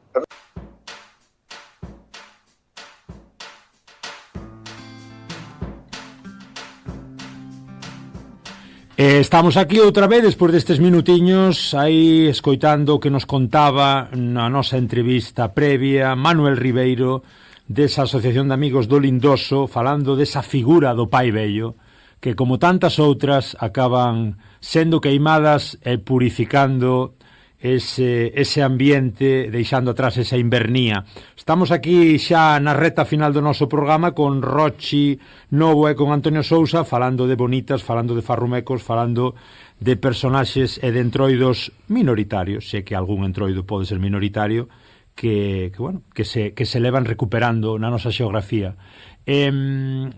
Estamos aquí outra vez, despois destes minutiños, aí escoitando o que nos contaba na nosa entrevista previa Manuel Ribeiro, desa Asociación de Amigos do Lindoso, falando desa figura do Pai Vello, que como tantas outras acaban sendo queimadas e purificando ese ambiente, deixando atrás esa invernía. Estamos aquí xa na reta final do noso programa con Rochi Novo e con Antonio Sousa, falando de bonitas, falando de farrumecos, falando de personaxes e de entroidos minoritarios, se que algún entroido pode ser minoritario, que se levan recuperando na nosa xeografía.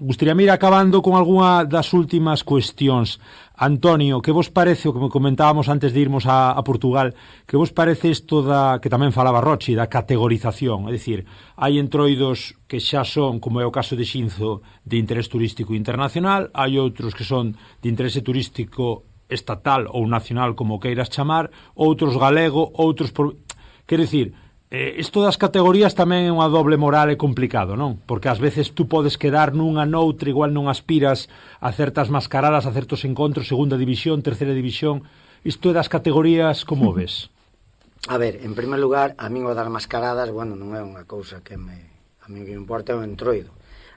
Gustaría ir acabando con algunha das últimas cuestións. Antonio, que vos parece, o que me comentábamos antes de irmos a Portugal, que vos parece isto que tamén falaba Rochi, da categorización? É dicir, hai entroidos que xa son, como é o caso de Xinzo, de interés turístico internacional, hai outros que son de interese turístico estatal ou nacional, como queiras chamar, outros galego, outros... Quero dicir, isto das categorías tamén é unha doble moral e complicado, non? Porque ás veces tú podes quedar nunha noutra, igual non aspiras a certas mascaradas, a certos encontros, segunda división, terceira división. Isto das categorías, como ves? A ver, en primer lugar, a min o das mascaradas, bueno, non é unha cousa que a mí que me importa é o entroido.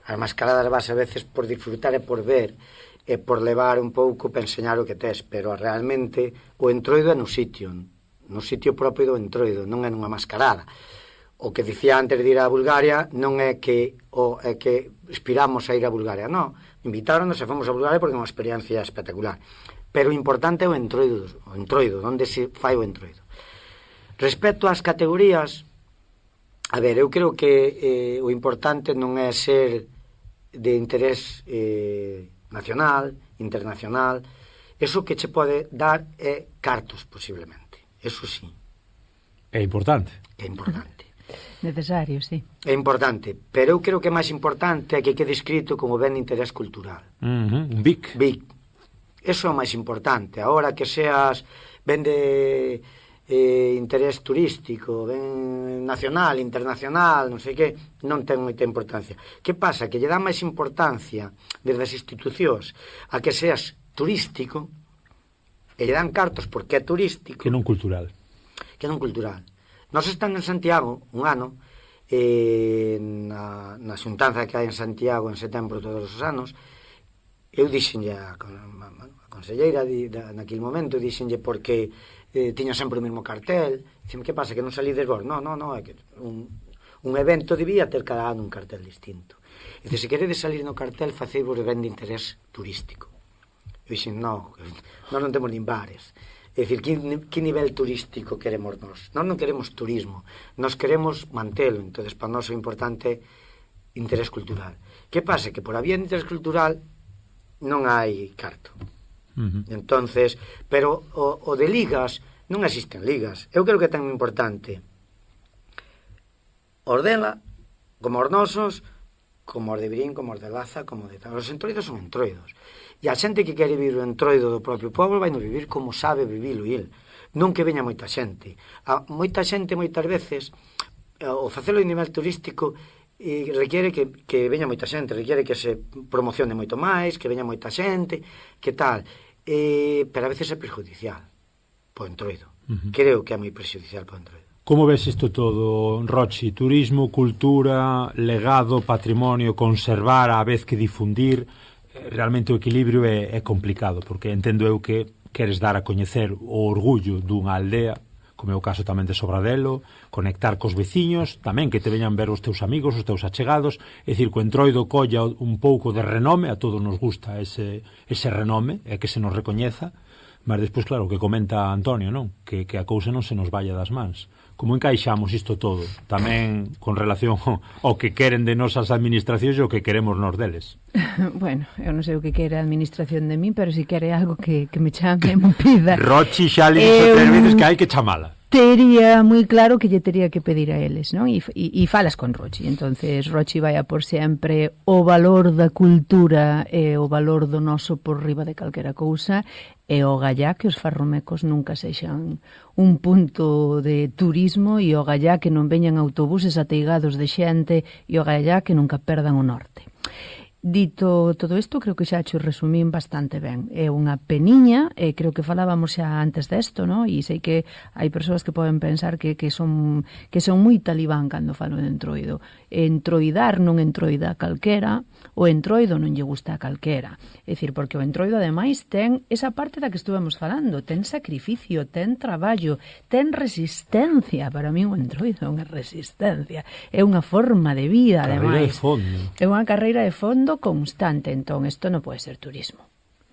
As mascaradas vas a veces por disfrutar e por ver, e por levar un pouco para enseñar o que tes, pero realmente o entroido é no sitio propio do entroido, non é nunha mascarada. O que dicía antes de ir a Bulgaria non é que aspiramos a ir a Bulgaria, non. Invitáronos e fomos a Bulgaria porque é unha experiencia espectacular. Pero o importante é o entroido, onde se fai o entroido. Respecto ás categorías, a ver, eu creo que o importante non é ser de interés nacional, internacional. Eso que che pode dar é cartos, posiblemente. Eso sí. É importante. É importante. Necesario, sí. É importante, pero eu creo que é máis importante é que quede escrito como ben de interés cultural. Un BIC. BIC. Eso é o máis importante. Ahora que seas ben de interés turístico, ben nacional, internacional, non sei que, non ten moita importancia. Que pasa? Que lle dá máis importancia desde as institucións a que seas turístico e lle dan cartos porque é turístico que non cultural. Nós están en Santiago un ano, na xuntanza que hai en Santiago en setembro todos os anos, eu dixenlle a conselleira naquele momento, dixenlle porque tiña sempre o mesmo cartel. Dicime, que pasa, que non salides vos? Non, é que un evento debía ter cada ano un cartel distinto. Dice, se queredes salir no cartel, faceivos ben de interés turístico. Eu dixen, nós non temos nin bares. É dicir, que nivel turístico queremos nós? Nós non queremos turismo, nós queremos mantelo. Entón, para nós o importante é interés cultural. Que pasa? Que por a vía de interés cultural non hai carto. Entonces, pero o de ligas, non existen ligas. Eu creo que é tan importante os dela, como os nosos, como os de Virín, como os de Laza, como de tal. Os entroidos son entroidos. E a xente que quere vivir o entroido do propio povo vai no vivir como sabe vivilo il. Non que veña moita xente. Moita xente, moitas veces, o facelo a nivel turístico, requiere que veña moita xente, requiere que se promocione moito máis, que veña moita xente, que tal. Pero a veces é perjudicial po entroido. Creo que é moi perjudicial po entroido. Como ves isto todo, Rochi? Turismo, cultura, legado, patrimonio, conservar a vez que difundir. Realmente o equilibrio é complicado, porque entendo eu que queres dar a coñecer o orgullo dunha aldea, como é o caso tamén de Sobradelo, conectar cos veciños, tamén que te veñan ver os teus amigos, os teus achegados, é dicir, que o entroido colla un pouco de renome, a todos nos gusta ese renome, é que se nos recoñeza, mas despois, claro, o que comenta Antonio, non? Que a cousa non se nos vaya das mans. Como encaixamos isto todo? Tamén con relación ao que queren de nosas administracións e o que queremos nos deles. Bueno, eu non sei o que quere a administración de mí, pero si quere algo que me chame, me pida. Rochi xa le dixo 3 veces que hai que chamala. Tería moi claro que lle tería que pedir a eles, non? E falas con Rochi. Entonces Rochi vai a por sempre o valor da cultura e o valor do noso por riba de calquera cousa, e o gallá que os farromecos nunca sexan un punto de turismo, e o gallá que non veñan autobuses ateigados de xente, e o gallá que nunca perdan o norte. Dito todo isto, creo que xa xo resumín bastante ben. É unha peniña, e creo que falábamos xa antes desto, non? E sei que hai persoas que poden pensar que son moi talibán cando falo de entroido. Entroidar non entroida a calquera, o entroido non lle gusta a calquera. É dicir, porque o entroido, ademais, ten esa parte da que estuvemos falando, ten sacrificio, ten traballo, ten resistencia. Para mí o entroido é unha resistencia, é unha forma de vida, ademais. Carreira de fondo. É unha carreira de fondo constante, entón isto non pode ser turismo.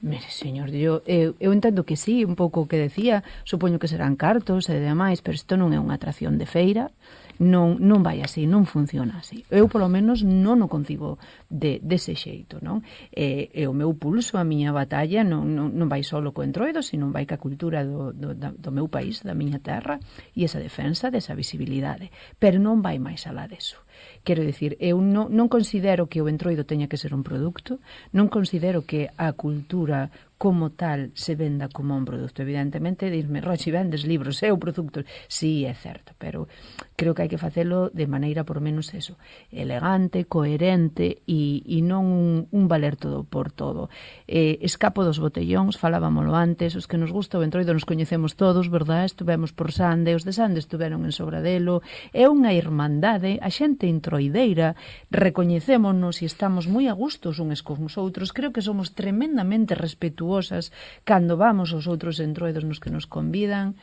Mire, señor, eu entendo que sí, un pouco o que decía, supoño que serán cartos e demais, pero isto non é unha atracción de feira, non vai así, non funciona así. Eu, polo menos, non o concibo dese xeito, non? E o meu pulso, a miña batalla, non vai só co entroido, sino vai ca cultura do meu país, da miña terra, e esa defensa desa visibilidade. Pero non vai máis alá deso. Quero dicir, eu non considero que o entroido teña que ser un produto, non considero que a cultura como tal se venda como un produto. Evidentemente, dime, Rochi, vendes libros, é o produto. Sí, é certo, pero creo que hai que facelo de maneira, por menos eso, elegante, coherente e non un valer todo por todo. Escapo dos botellóns, falábamolo antes, os que nos gusta o Entroido nos coñecemos todos, verdad? Estuvemos por Sande, os de Sande estuveron en Sobradelo, é unha irmandade, a xente introideira, recoñecémonos e estamos moi a gustos uns con os outros, creo que somos tremendamente respetuosas cando vamos aos outros entroidos nos que nos convidan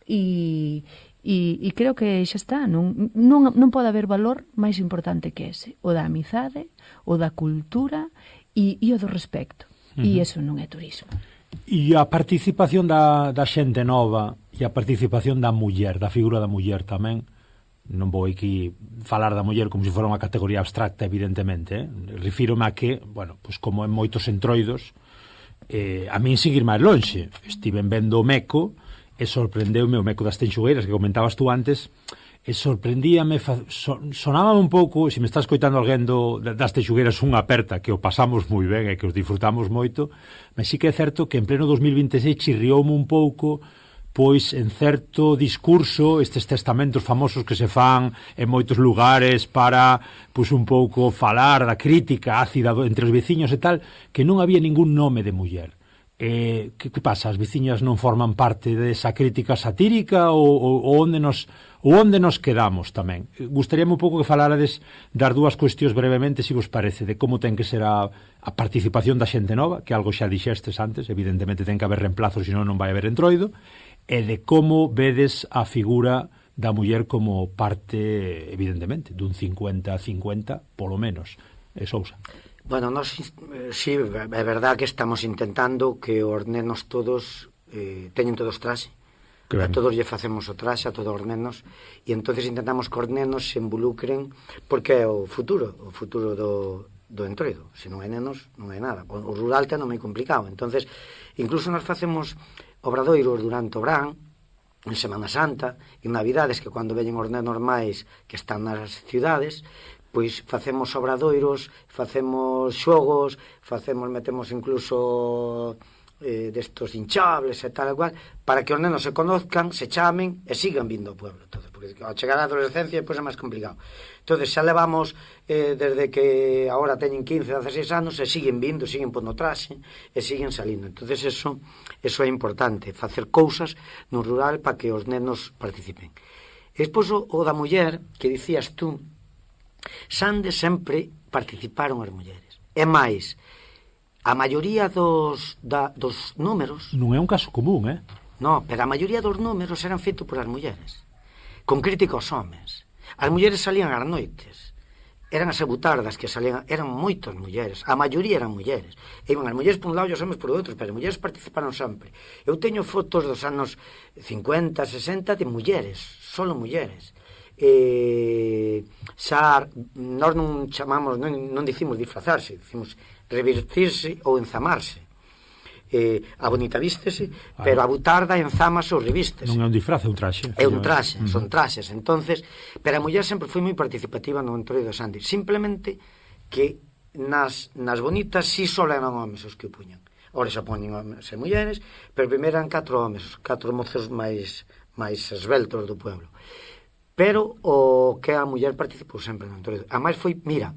e creo que xa está, non pode haber valor máis importante que ese, o da amizade, o da cultura e o do respecto, e iso non é turismo. E a participación da xente nova e a participación da muller, da figura da muller tamén, non vou aquí falar da muller como se fora unha categoría abstracta, evidentemente, refírome a que, bueno, pois como en moitos entroidos, a min seguir máis lonxe, estiven vendo o Meco e sorprendeume o Meco das Tenxugueiras que comentabas tú antes, e sorprendíame, sonábame un pouco, se me estás coitando alguén das Tenxugueiras unha aperta, que o pasamos moi ben e que os disfrutamos moito, mas sí que é certo que en pleno 2026 chirrioume un pouco pois en certo discurso estes testamentos famosos que se fan en moitos lugares para pois un pouco falar da crítica ácida entre os veciños e tal, que non había ningún nome de muller. Que pasa? As veciñas non forman parte desa crítica satírica ou onde nos quedamos tamén? Gustaríame un pouco que falarades das dúas cuestións brevemente, se vos parece, de como ten que ser a participación da xente nova, que algo xa dixestes antes, evidentemente ten que haber reemplazos, senón non vai haber entroido, e de como vedes a figura da muller como parte, evidentemente, dun 50-50, polo menos. Sousa. Bueno, nós, sí, é verdad que estamos intentando que os nenos todos teñen todos traxe. A todos lle facemos o traxe, a todos os nenos, e entonces intentamos que os nenos se involucren, porque é o futuro do entroido. Se non hai nenos, non hai nada. O rural ten moi complicado. Entonces, incluso nos facemos obradoiros durante o verán, en Semana Santa, en Navidades, que cando veñen os nenos máis que están nas cidades, pois facemos obradoiros, facemos xogos, metemos incluso destos hinchables e tal e cual, para que os nenos se conozcan, se chamen e sigan vindo ao pueblo todo, porque ao chegar á adolescencia depois é máis complicado. Entonces xa levamos desde que agora teñen 15, 16 anos e siguen vindo, siguen pondo traxe e siguen salindo. Entonces eso é importante, facer cousas no rural para que os nenos participen. E despois o da muller, que dicías tú, Sande sempre participaron as mulleres. E máis, a maioría dos números... Non é un caso común, Non, pero a maioría dos números eran feitos por as mulleres, con crítica aos homes. As mulleres salían ás noites, eran as abutardas que salían, eran moitas mulleres, a maioría eran mulleres. E iban as mulleres por un lado e os homes por outro, pero as mulleres participaron sempre. Eu teño fotos dos anos 50, 60 de mulleres, solo mulleres. Xa nós non chamamos, non dicimos disfrazarse, dicimos revirtirse ou enzamarse. A bonita vístese, pero a butarda enzamase ou revístese. Non é un disfraz, é un traxe. É un traxe, son traxes. Entonces, pero a muller sempre foi moi participativa no entroido de Sande. Simplemente que nas bonitas si só eran homes os que o puñan. Ora xa poñen homes e mulleres, pero primeiro eran 4 homes, 4 mozos máis esbeltos do pueblo. Pero o que a muller participou sempre no entroido. A máis foi, mira,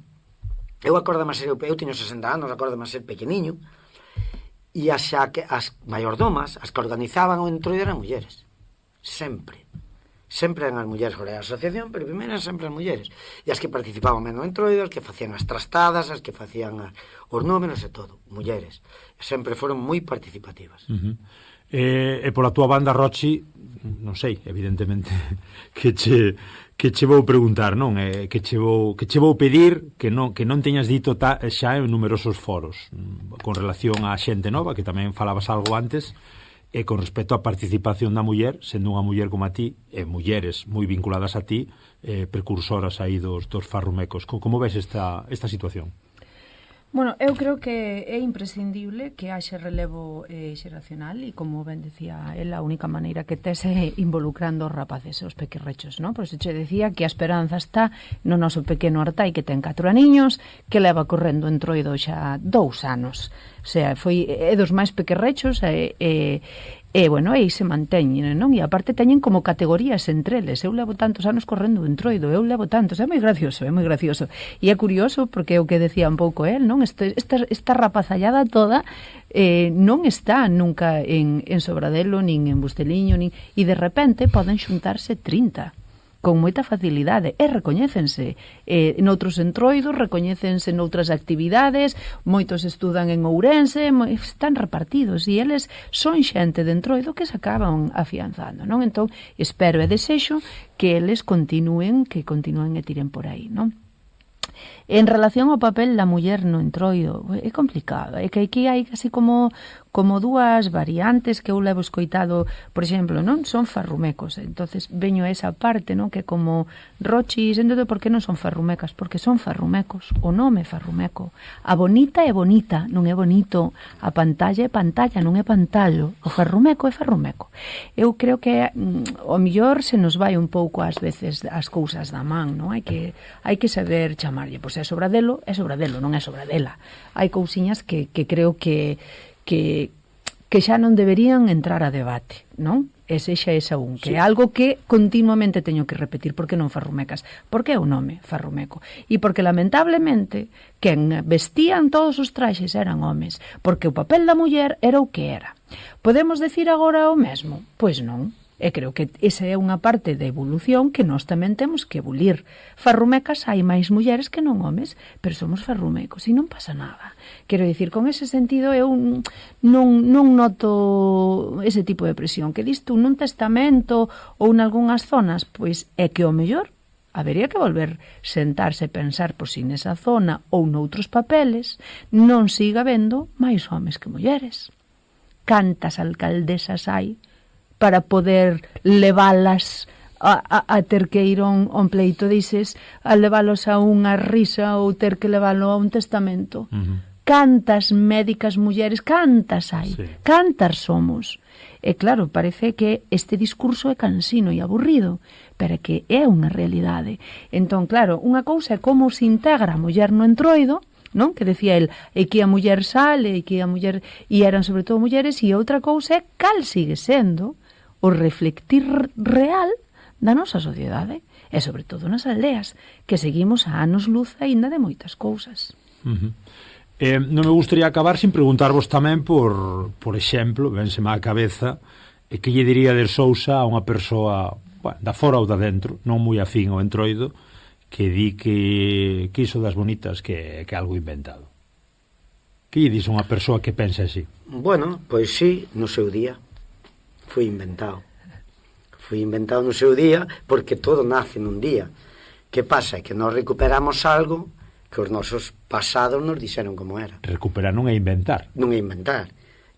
eu acordame a ser, eu teño 60 anos, acordame a ser pequeniño, e as maiordomas, as que organizaban o entroido eran mulleres. Sempre eran as mulleres. Ora, a asociación, pero primeiro eran sempre as mulleres. E as que participaban no entroido, as que facían as trastadas, as que facían os números e todo, mulleres. Sempre foron moi participativas. E pola túa banda, Rochi, non sei, evidentemente, que che vou preguntar, non? Que che vou pedir que non teñas dito xa en numerosos foros con relación á xente nova, que tamén falabas algo antes, e con respecto á participación da muller, sendo unha muller como a ti, e mulleres moi vinculadas a ti, precursoras aí dos farrumecos. Como ves esta situación? Bueno, eu creo que é imprescindible que haxe relevo xeracional e, como ben decía ela, a única maneira que tes é involucrando os rapaces, os pequerrechos, non? Por iso che decía que a esperanza está no noso pequeno Artai, que ten 4 aniños, que leva correndo en Troido xa 2 anos. O sea, é dos máis pequerrechos bueno, aí se manteñen, non? E aparte teñen como categorías entre eles. Eu levo tantos anos correndo en Troido, eu levo tantos, é moi gracioso, é moi gracioso. E é curioso, porque é o que decía un pouco el, non? Esta rapazallada toda non está nunca en Sobradelo, nin en Busteliño, e de repente poden xuntarse 30 con moita facilidade, e recoñécense noutros entroidos, recoñécense noutras actividades, moitos estudan en Ourense, están repartidos, e eles son xente de entroido que se acaban afianzando, non? Entón, espero e desexo que eles continúen e tiren por aí, non? En relación ao papel da muller no entroido, é complicado, é que aquí hai casi como dúas variantes que eu levo escoitado, por exemplo, non? Son farrumecos, entonces veño a esa parte, non? Que como Rochis, entendo por que non son farrumecas, porque son farrumecos, o nome é farrumeco, a bonita é bonita, non é bonito, a pantalla é pantalla, non é pantallo, o farrumeco é farrumeco. Eu creo que o mellor se nos vai un pouco ás veces as cousas da man, non? Hai que saber chamarlle, pois é Sobradelo, non é Sobradela. Hai cousiñas que creo que xa non deberían entrar a debate, non? Ese xa é un, que é algo que continuamente teño que repetir. Por que non farrumecas? Por que é o nome farrumeco? E porque, lamentablemente, quen vestían todos os traxes eran homes, porque o papel da muller era o que era. Podemos decir agora o mesmo? Pois non. E creo que esa é unha parte da evolución que nós tamén temos que ebulir. Farrumecas hai máis mulleres que non homes, pero somos farrumecos e non pasa nada. Quero dicir, con ese sentido eu non noto ese tipo de presión. Que dis tú nun testamento ou nalgúnas zonas, pois é que o mellor habería que volver sentarse e pensar por si nesa zona ou noutros papeles non siga vendo máis homes que mulleres. Cantas alcaldesas hai para poder leválas a ter que ir a un pleito, dices, a leválos a unha risa ou ter que leválo a un testamento. Cantas médicas mulleres, cantas hai, cantas somos. E claro, parece que este discurso é cansino e aburrido, pero que é unha realidade. Entón, claro, unha cousa é como se integra a muller no entroido, non? Que decía el, e que a muller sale, e que a muller, e eran sobre todo mulleres, e outra cousa é cal sigue sendo o reflectir real da nosa sociedade, e sobre todo nas aldeas, que seguimos a anos luz aínda de moitas cousas. Non me gustaría acabar sin preguntarvos tamén por exemplo, vénseme á cabeza, que lle diría de Sousa a unha persoa da fora ou da dentro, non moi afín ao entroido, que di que iso das bonitas que é algo inventado. Que lle dis a unha persoa que pensa así? Bueno, pois sí, no seu día foi inventado. Foi inventado no seu día porque todo nace nun día. Que pasa? É que nós recuperamos algo que os nosos pasados nos dixeron como era. Recuperar non é inventar. Non é inventar.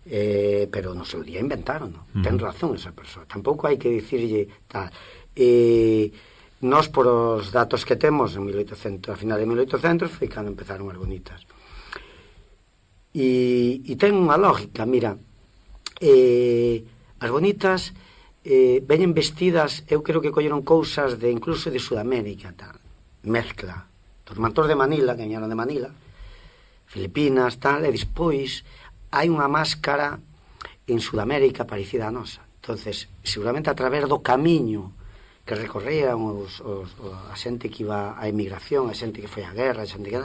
Pero no seu día inventaron, non? Ten razón esa persoa. Tampouco hai que dicirlle tal. Nós, por os datos que temos en 1800, a final de 1800, foi cando empezaron as bonitas. E ten unha lógica, mira, as bonitas veñen vestidas, eu creo que colleron cousas de incluso de Sudamérica, tal, mezcla, dos mantós de Manila, que viñeron de Manila, Filipinas, tal, e despois hai unha máscara en Sudamérica parecida a nosa. Entonces, seguramente a través do camiño que recorrían a xente que iba á emigración, a xente que foi á guerra, a xente que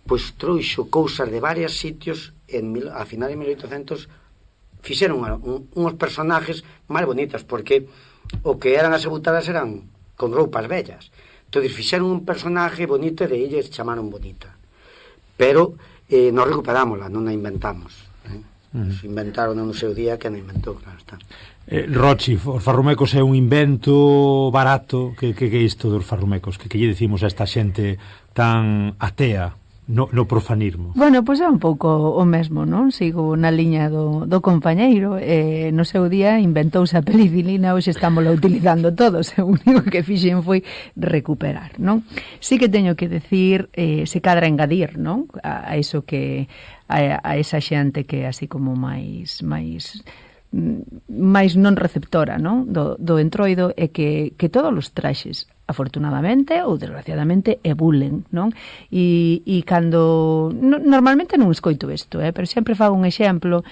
pois trouxo cousas de varios sitios a final de 1800. Fixeron uns personajes máis bonitas, porque o que eran as sebutadas eran con roupas bellas. Entón, fixeron un personaje bonito e de ellas chamaron bonita. Pero non recuperámosla, non a inventamos. Inventaron no seu día que non inventou, claro está. Rochi, os farrumecos é un invento barato? Que é isto dos farrumecos? Que lle dicimos a esta xente tan atea no profanismo. Bueno, pois é un pouco o mesmo, non? Sigo na liña do compañeiro. No seu día inventouse a penicilina, hoxe estámosla utilizando todos. O único que fixen foi recuperar, non? Sí que teño que decir, se cadra engadir, non? A iso que a esa xente que así como máis non receptora, non? Do entroido é que todos os traxes afortunadamente ou desgraciadamente ebulen, non? E cando normalmente non escoito isto, pero sempre fago un exemplo.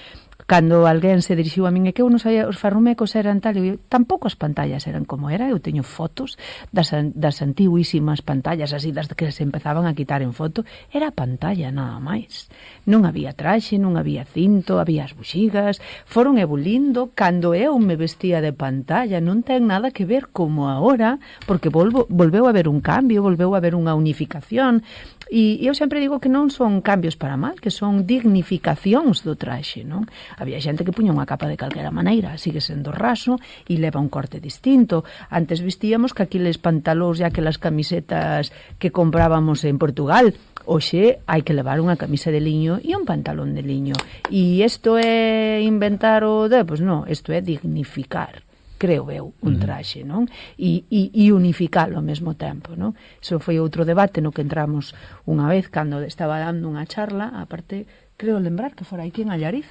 Cando alguén se dirixiu a min e que eu non sabía, os farrumecos eran tal, e tampouco as pantallas eran como era. Eu teño fotos das antiguísimas pantallas, así das que se empezaban a quitar en foto. Era a pantalla, nada máis. Non había traxe, non había cinto, había as buxigas, foron ebulindo. Cando eu me vestía de pantalla non ten nada que ver como agora, porque volveu a haber un cambio, volveu a haber unha unificación. E eu sempre digo que non son cambios para mal, que son dignificacións do traxe, non? Había xente que puña unha capa de calquera maneira, sigue sendo raso e leva un corte distinto. Antes vestíamos que aqueles pantalóns e aquelas camisetas que comprábamos en Portugal. Hoxe hai que levar unha camisa de liño e un pantalón de liño. E isto é inventar pois non, isto é dignificar, creo eu, un traxe, non? E unificalo ao mesmo tempo, non? Iso foi outro debate no que entramos unha vez cando estaba dando unha charla, aparte, creo lembrar que fora aquí en Allariz,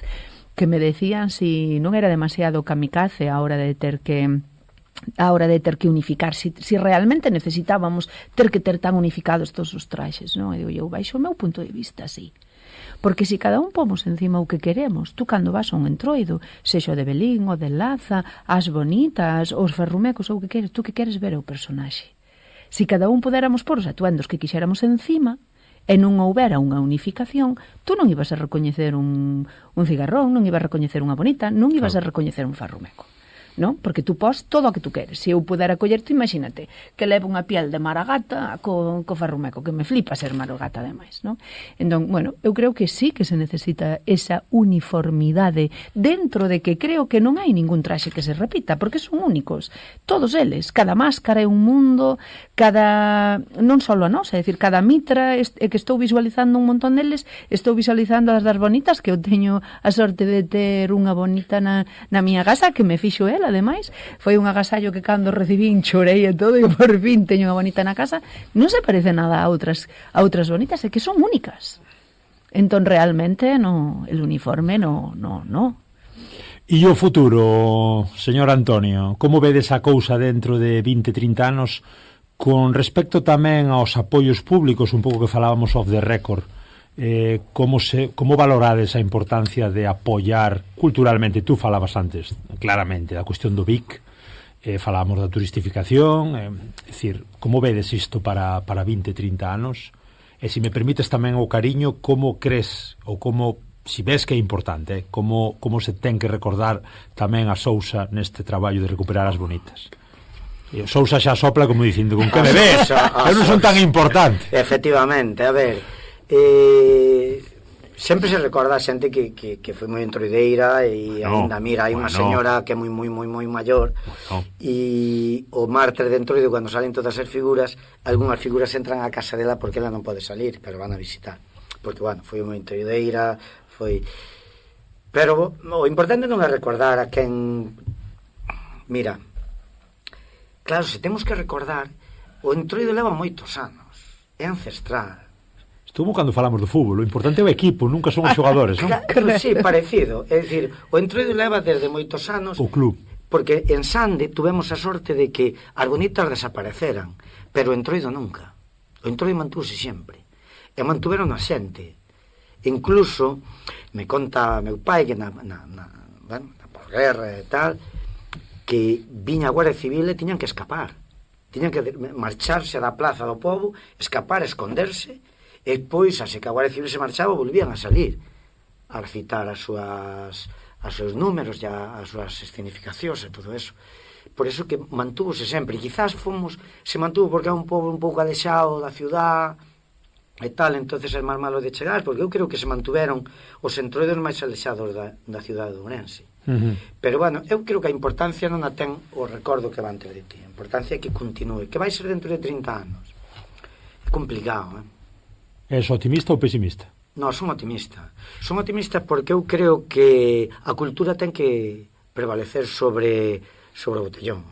que me decían si non era demasiado kamikaze a hora de ter que unificar, si realmente necesitábamos ter tan unificados todos os traxes, non? E digo eu, baixo o meu punto de vista, sí. Porque se cada un pomos encima o que queremos, tú cando vas a un entroido, sexa o de Belín, o de Laza, as bonitas, os farrumecos, ou o que queres, tú que queres ver o personaxe. Se cada un podéramos pôr os atuendos que quixéramos encima, e non houbera unha unificación, tú non ibas a recoñecer un cigarrón, non ibas a recoñecer unha bonita, non ibas a recoñecer un farrumeco. Non? Porque tú pos todo o que tú queres. Se eu pudera collerte, imagínate, que levo unha piel de maragata co farrumeco, que me flipa ser maragata ademais, non? Entón, bueno, eu creo que sí que se necesita esa uniformidade dentro de que creo que non hai ningún traxe que se repita, porque son únicos, todos eles, cada máscara é un mundo, non só a nosa, é dicir, cada mitra que estou visualizando un montón deles, estou visualizando as das bonitas, que eu teño a sorte de ter unha bonita na miña casa, que me fixo ela, ademais, foi un agasallo que cando recibín chorei e todo, e por fin teño unha bonita na casa. Non se parece nada a outras bonitas, é que son únicas. Entón, realmente, el uniforme no. E o futuro, señor Antonio, como vedes a cousa dentro de 20, 30 anos con respecto tamén aos apoios públicos, un pouco que falábamos off the record? Como valorades a importancia de apoiar culturalmente? Tú falabas antes claramente da cuestión do BIC, falábamos da turistificación, é dicir, como vedes isto para 20, 30 anos? E se me permites tamén o cariño, como crees, ou como, si ves que é importante, como se ten que recordar tamén a Sousa neste traballo de recuperar as bonitas? E Sousa xa sopla como dicindo, con que me ves? Eu non son tan importante. Efectivamente, a ver, sempre se recorda a xente que foi moi entroideira e ainda, mira, hai unha señora que é moi maior e o martes de entroido, cando salen todas as figuras, algunhas figuras entran á casa dela porque ela non pode salir, pero van a visitar, porque, bueno, foi moi entroideira, pero o importante non é recordar a quen, mira, claro, se temos que recordar, o entroido leva moitos anos, é ancestral. Estuvo cando falamos do fútbol, o importante é o equipo, nunca son os xogadores, non? Sí, parecido. É dicir, o entroido leva desde moitos anos. O club. Porque en Sande tuvemos a sorte de que as bonitas desapareceran, pero o entroido nunca. O entroido mantúse sempre. E mantuveron a xente. Incluso, me conta meu pai que na posguerra e tal, que viña a Guardia Civil e tiñan que escapar. Tiñan que marcharse da plaza do povo, escapar, esconderse. E depois, así que a Guardia Civil se marchaba, volvían a salir a recitar as seus números e as súas escenificacións e todo eso. Por eso que mantúvose sempre. E quizás se mantuvo porque é un pobo un pouco alexado da ciudad e tal, entonces é máis malo de chegar, porque eu creo que se mantuveron os entroidos máis alexados da ciudad de Ourense. Pero, bueno, eu creo que a importancia non a ten o recordo que va entre de ti. A importancia é que continue, que vai ser dentro de 30 anos. É complicado, És optimista ou pesimista? Non, son optimista. Son optimista porque eu creo que a cultura ten que prevalecer sobre o botellón,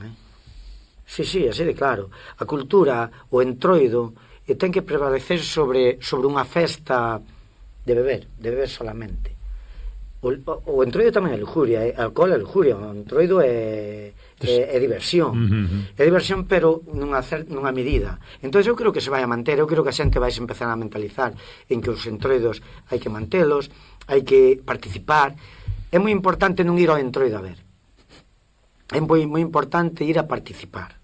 Sí, así de claro. A cultura, o entroido, ten que prevalecer sobre unha festa de beber solamente. O entroido tamén é lujuria, alcohol é lujuria, o entroido é diversión. É diversión, pero nunha medida. Entón eu creo que se vai a manter, eu creo que a xente vai empezar a mentalizar en que os entroidos hai que mantelos, hai que participar. É moi importante non ir ao entroido a ver. É moi importante ir a participar.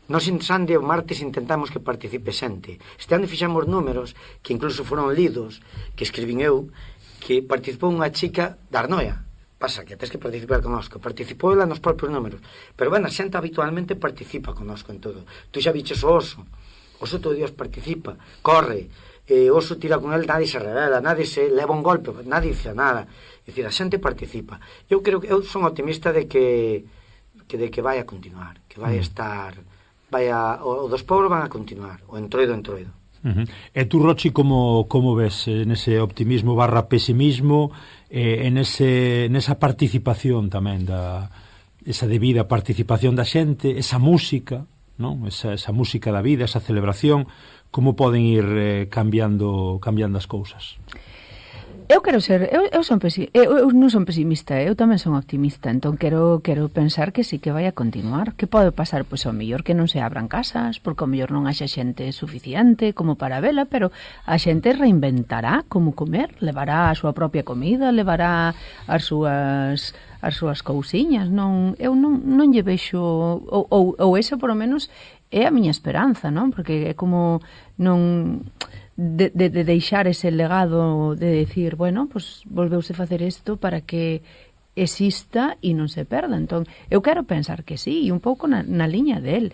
Nos en Sande o martes intentamos que participe xente. Este ano fixemos números que incluso foron lidos, que escribín eu, que participou unha chica da Arnoia. Pasa que tens que participar connosco. Participou ela nos propios números. Pero, bueno, a xente habitualmente participa connosco en todo. Tú xa viches o oso. O oso todo Dios participa, corre. O oso tira con el, nadie se revela, nadie se leva un golpe, nadie dice nada. É dicir, a xente participa. Eu creo que eu son optimista de que vai a continuar, que vai a estar... o dos pobres van a continuar, o entroido. E tú, Rochi, como ves nese optimismo barra pesimismo, nesa participación tamén, esa debida participación da xente, esa música, non? Esa música da vida, esa celebración, como poden ir cambiando as cousas? Eu quero ser, eu non son pesimista, eu tamén son optimista, entón quero pensar que sí que vai a continuar. Que pode pasar? Pois ao mellor que non se abran casas, porque ao mellor non haxa xente suficiente como para vela, pero a xente reinventará como comer, levará a súa propia comida, levará as súas cousiñas, eu non lle vexo, ou esa por lo menos é a miña esperanza, non? Porque é como non... De deixar ese legado de decir, bueno, pues volveuse facer isto para que exista e non se perda. Entón, eu quero pensar que sí, e un pouco na liña del.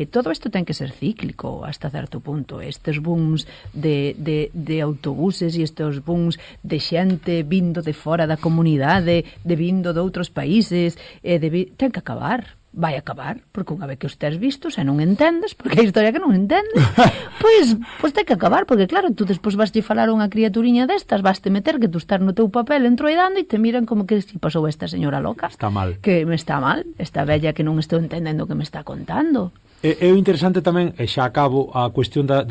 Todo isto ten que ser cíclico hasta certo punto. Estes booms de autobuses e estes booms de xente vindo de fora da comunidade, de vindo de outros países, ten que acabar. Vai acabar, porque unha vez que os tes visto, se non entendes, porque a historia que non entendes, pois ten que acabar, porque claro, tú despois vaslle falar unha criaturiña destas, vaste meter que tú estás no teu papel entroidando e te miran como que si pasou esta señora loca. Está mal. Que me está mal, esta bella que non estou entendendo o que me está contando. É interesante tamén, e xa acabo, a cuestión da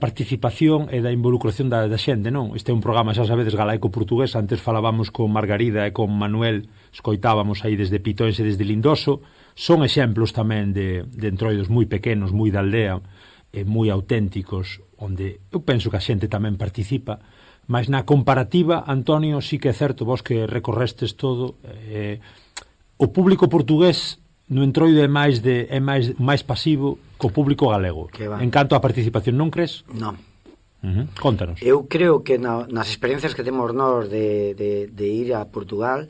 participación e da involucración da xente, non? Este é un programa, xa sabedes, galaico-portugués. Antes falábamos con Margarida e con Manuel, escoitábamos aí desde Pitóns e desde Lindoso. Son exemplos tamén de entroidos moi pequenos, moi da aldea, e moi auténticos, onde eu penso que a xente tamén participa, mas na comparativa, Antonio, sí que é certo, vos que recorrestes todo, o público portugués no entroido é máis pasivo co público galego. En canto á participación, non crees? Non. Contanos. Eu creo que nas experiencias que temos nós de ir a Portugal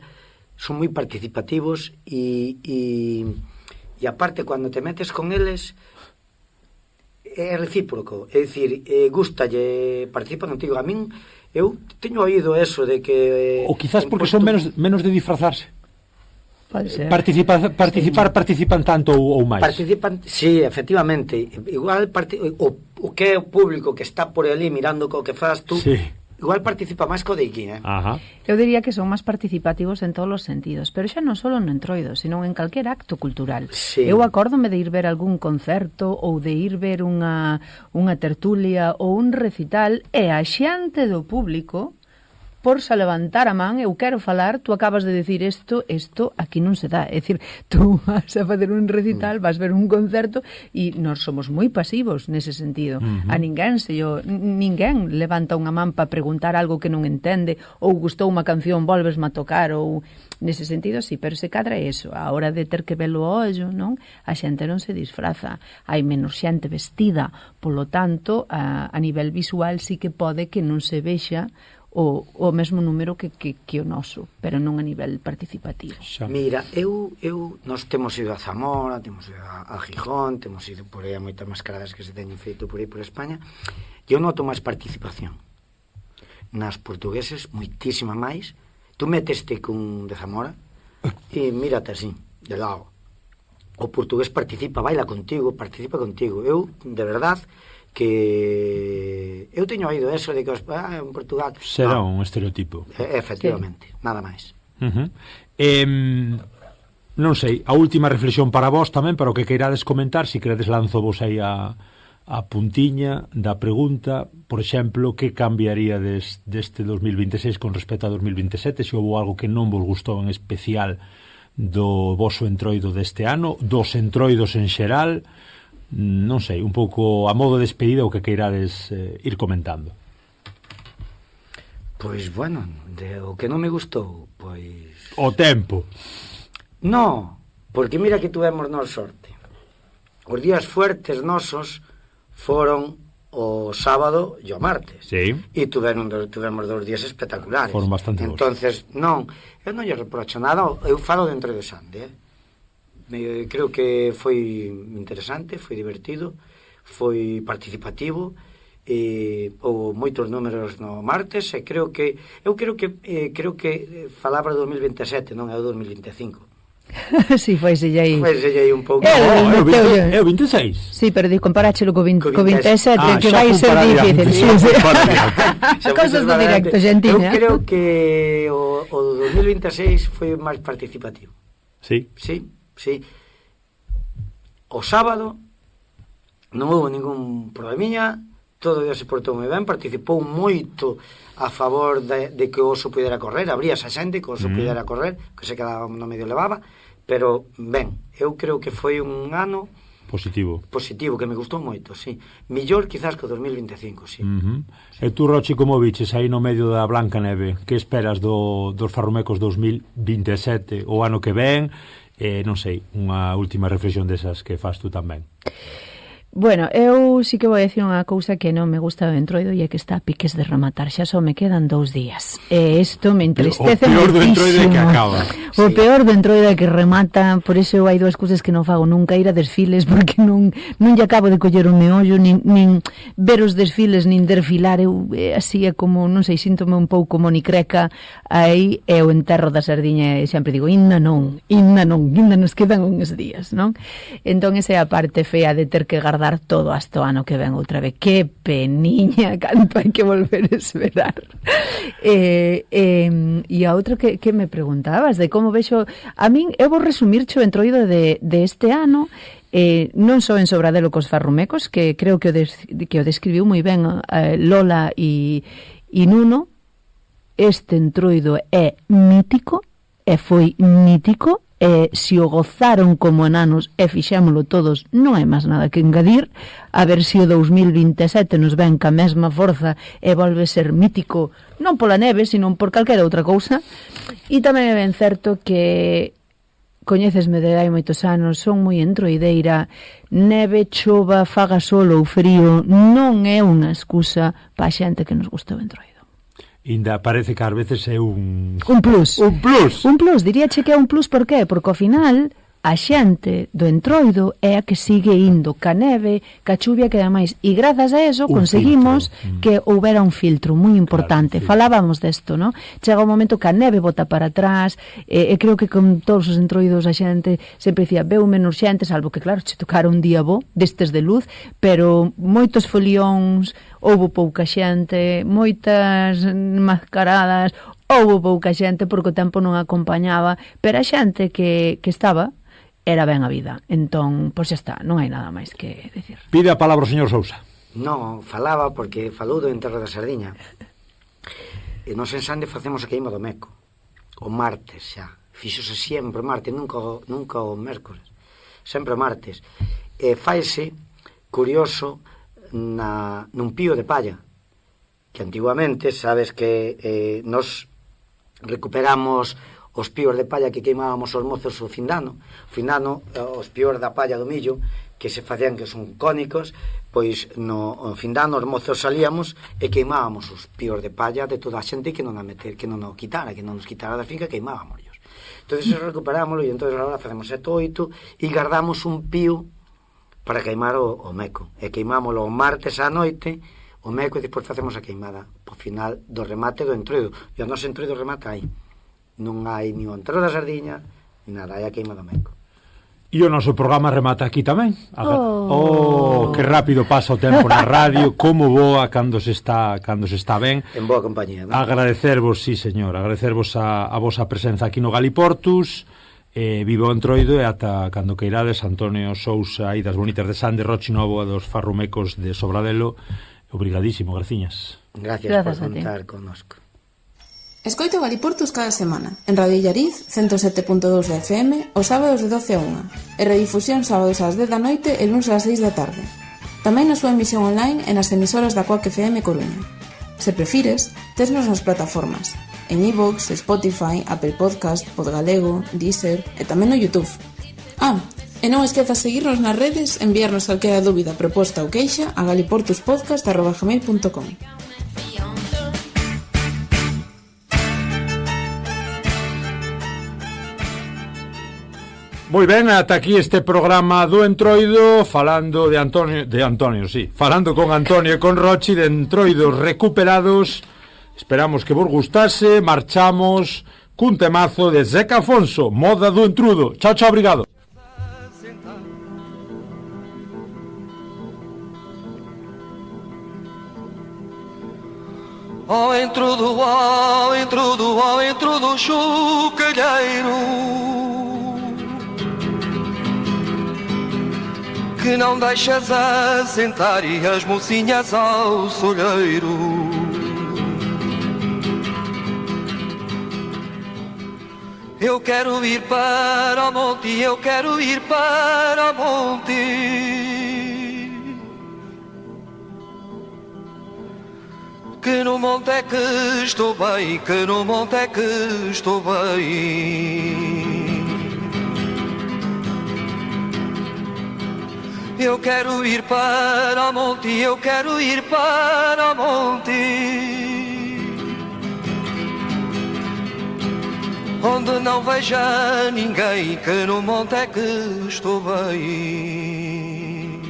son moi participativos e aparte, cando te metes con eles é recíproco, é dicir, gustalle, participa contigo. A min, eu teño oído eso de que... Ou quizás porque son menos de disfrazarse. Pode ser. Participan tanto ou máis? Participan, sí, efectivamente. Igual o que é o público que está por ali mirando co que faz tú, sí. Igual participa máis co de aquí, Ajá. Eu diría que son máis participativos en todos os sentidos, pero xa non só no entroido, sino en calquer acto cultural. Sí. Eu acórdome de ir ver algún concerto ou de ir ver unha tertulia ou un recital e a xente do público porse a levantar a man, eu quero falar, tú acabas de decir isto aquí non se dá. É dicir, tú vas a facer un recital, vas ver un concerto e nós somos moi pasivos nese sentido. A ninguén levanta unha man para preguntar algo que non entende, ou gustou unha canción, volvesme a tocar, ou nese sentido sí, pero se cadra eso, a hora de ter que velo o ollo, non? A xente non se disfraza, hai menos xente vestida, polo tanto, a nivel visual sí que pode que non se vexa o mesmo número que o noso, pero non a nivel participativo. Mira, nós temos ido a Zamora, temos ido a Gijón, temos ido por aí a moitas mascaradas que se teñen feito por aí por España, e eu noto máis participación. Nas portugueses, moitísima máis. Tú meteste con de Zamora e mírate así, de lado. O portugués participa, baila contigo, participa contigo. Eu, de verdad, que eu teño oído eso de que en Portugal será un estereotipo. Efectivamente, nada máis. Non sei, a última reflexión para vos tamén, para o que queirades comentar, se queredes lanzo vos aí a puntiña da pregunta, por exemplo, que cambiaría deste 2026 con respecto a 2027, se houve algo que non vos gustou en especial do voso entroido deste ano, dos entroidos en xeral, non sei, un pouco a modo de despedida o que queirades ir comentando. Pois, bueno, o que non me gustou, pois... O tempo. No, porque mira que tuvemos nos sorte. Os días fuertes nosos foron o sábado e o martes. Sí. E tuvemos 2 días espectaculares. Foron bastante bons. Entonces, non, eu non lle reprocho nada, eu falo dentro de Sande, creo que foi interesante, foi divertido, foi participativo, houve moitos números no martes, e creo que falaba do 2027, non é o 2025. Si, foiselle aí un pouco. É o 26. Si, pero comparáchelo co 27, que xa vai fun ser para difícil. Cosas do directo, Xentina. Eu creo que o 2026 foi máis participativo. Sí. O sábado non houve ningún problemiña, todo Dios se portou moi ben, participou moito a favor de que o oso pudera correr, abríase a xente que o oso pudera correr, que se quedaba no medio levaba, pero ben, eu creo que foi un ano positivo, que me gustou moito, sí. Millor quizás que o 2025, sí. E tú, Rochi, como viches aí no medio da Blanca Neve? Que esperas dos Farrumecos 2027, o ano que ven? Non sei, unha última reflexión desas que fas tú tamén. Bueno, eu sí que vou dicir unha cousa que non me gusta do entroido e é que está a piques de rematar, xa só me quedan 2 días. E isto me entristece moitísimo. O peor do entroido é que acaba. O peor do entroido é que remata, por iso hai 2 cousas que non fago nunca, ir a desfiles, porque non lle acabo de coller o meollo, nin ver os desfiles, nin desfilar, eu así é como, non sei, síntome un pouco monicreca, aí é o enterro da sardiña, e sempre digo, inda nos quedan uns días, non? Entón, esa é a parte fea de ter que guardar todo hasta o ano que ven outra vez. Que peniña, canto hai que volver a esperar. E a outra que me preguntabas de como vexo, a min, eu vou resumirche o entroido de este ano, non só en Sobradelo cos Farrumecos, que creo que o describiu moi ben Lola e Nuno. Este entroido é mítico, e foi mítico, e se o gozaron como enanos e fixémolo todos, non hai máis nada que engadir. A ver se o 2027 nos ven ca mesma forza e volve ser mítico, non pola neve, sino por calquera outra cousa. E tamén é ben certo que coñécesme de hai moitos anos, son moi entroideira, neve, chova, faga sol ou frío, non é unha excusa pa xente que nos gusta o entroido. Inda parece que ás veces é un plus. Un plus, diríache que é un plus, por qué? Porque ao final a xente do entroido é a que sigue indo ca neve, ca chuvia, que ademais, e grazas a eso conseguimos que houbera un filtro moi importante. Claro, falábamos desto, non? Chega o momento que a neve bota para atrás, e creo que con todos os entroidos a xente sempre dicía, veu menos xente, salvo que claro, che tocara un día bo destes de luz, pero moitos folións, houve pouca xente, moitas mascaradas, houve pouca xente porque o tempo non acompañaba, pero a xente que estaba era ben a vida. Entón, pois xa está, non hai nada máis que decir. Pide a palabra o señor Sousa. Non, falaba porque falou do enterro da sardiña. E nos en Sande facemos a queima do meco. O martes xa. Fíxose sempre o martes, nunca o mércores. Sempre o martes. E faise curioso nun pío de palla, que antiguamente, sabes que nos recuperamos os píos de palla que queimábamos os mozos o fin de ano, os píos da palla do millo, que se facían, que son cónicos, pois no fin de ano os mozos salíamos e queimábamos os píos de palla de toda a xente que non nos quitara da finca, queimábamos. Entón, recuperámoslo, e entón agora facemos 7 ou 8 e guardamos un pío para queimar o meco, e queimámoslo o martes á noite, o meco, e despois facemos a queimada ao final do remate do entroido, e o noso entroido remata aí, non hai ni o enterro da sardiña ni nada, hai a queima do meco. E o noso programa remata aquí tamén. Que rápido pasa o tempo na radio, como boa cando se está ben. En boa compañía. Agradecervos, sí, señor, agradecervos a vosa presenza aquí no Galiportus. Viva o Entroido e ata cando queirades. Antonio Sousa aí das Bonitas de Sande, Rochi Novo e dos Farrumecos de Sobradelo. Obrigadísimo, graciñas. Gracias por contar connosco. Escoito Galiportus cada semana en Radio Illariz 107.2 de FM os sábados de 12 a 1 e redifusión sábados ás 10 da noite e luns ás 6 da tarde. Tamén na súa emisión online e nas emisoras da Coac FM Coruña. Se prefires, tesnos nas plataformas en iVoox, Spotify, Apple Podcast, Podgalego, Deezer e tamén no YouTube. E non esquezas seguirnos nas redes, enviarnos calquera dúbida, proposta ou queixa a galiportuspodcast@gmail.com. Moi ben, ata aquí este programa do Entroido, falando falando con Antonio e con Rochi de Entroidos recuperados. Esperamos que vos gustase. Marchamos cun temazo de Zeca Afonso, Moda do Entrudo. Chao, chao, obrigado. Ó entrudo, chocalheiro, que não deixas assentar e as mocinhas ao solheiro. Eu quero ir para o monte, eu quero ir para o monte, que no monte é que estou bem, que no monte é que estou bem. Eu quero ir para o monte, eu quero ir para o monte, onde não veja ninguém, que no monte é que estou bem.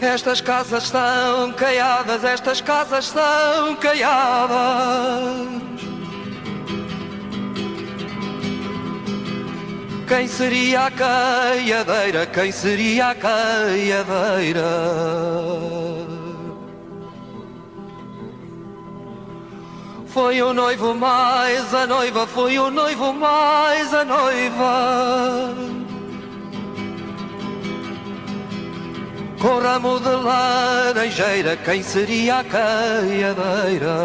Estas casas estão caiadas, estas casas estão caiadas. Quem seria a caiadeira? Quem seria a caiadeira? Foi o noivo mais a noiva, foi o noivo mais a noiva, com ramo de laranjeira. Quem seria a caiadeira?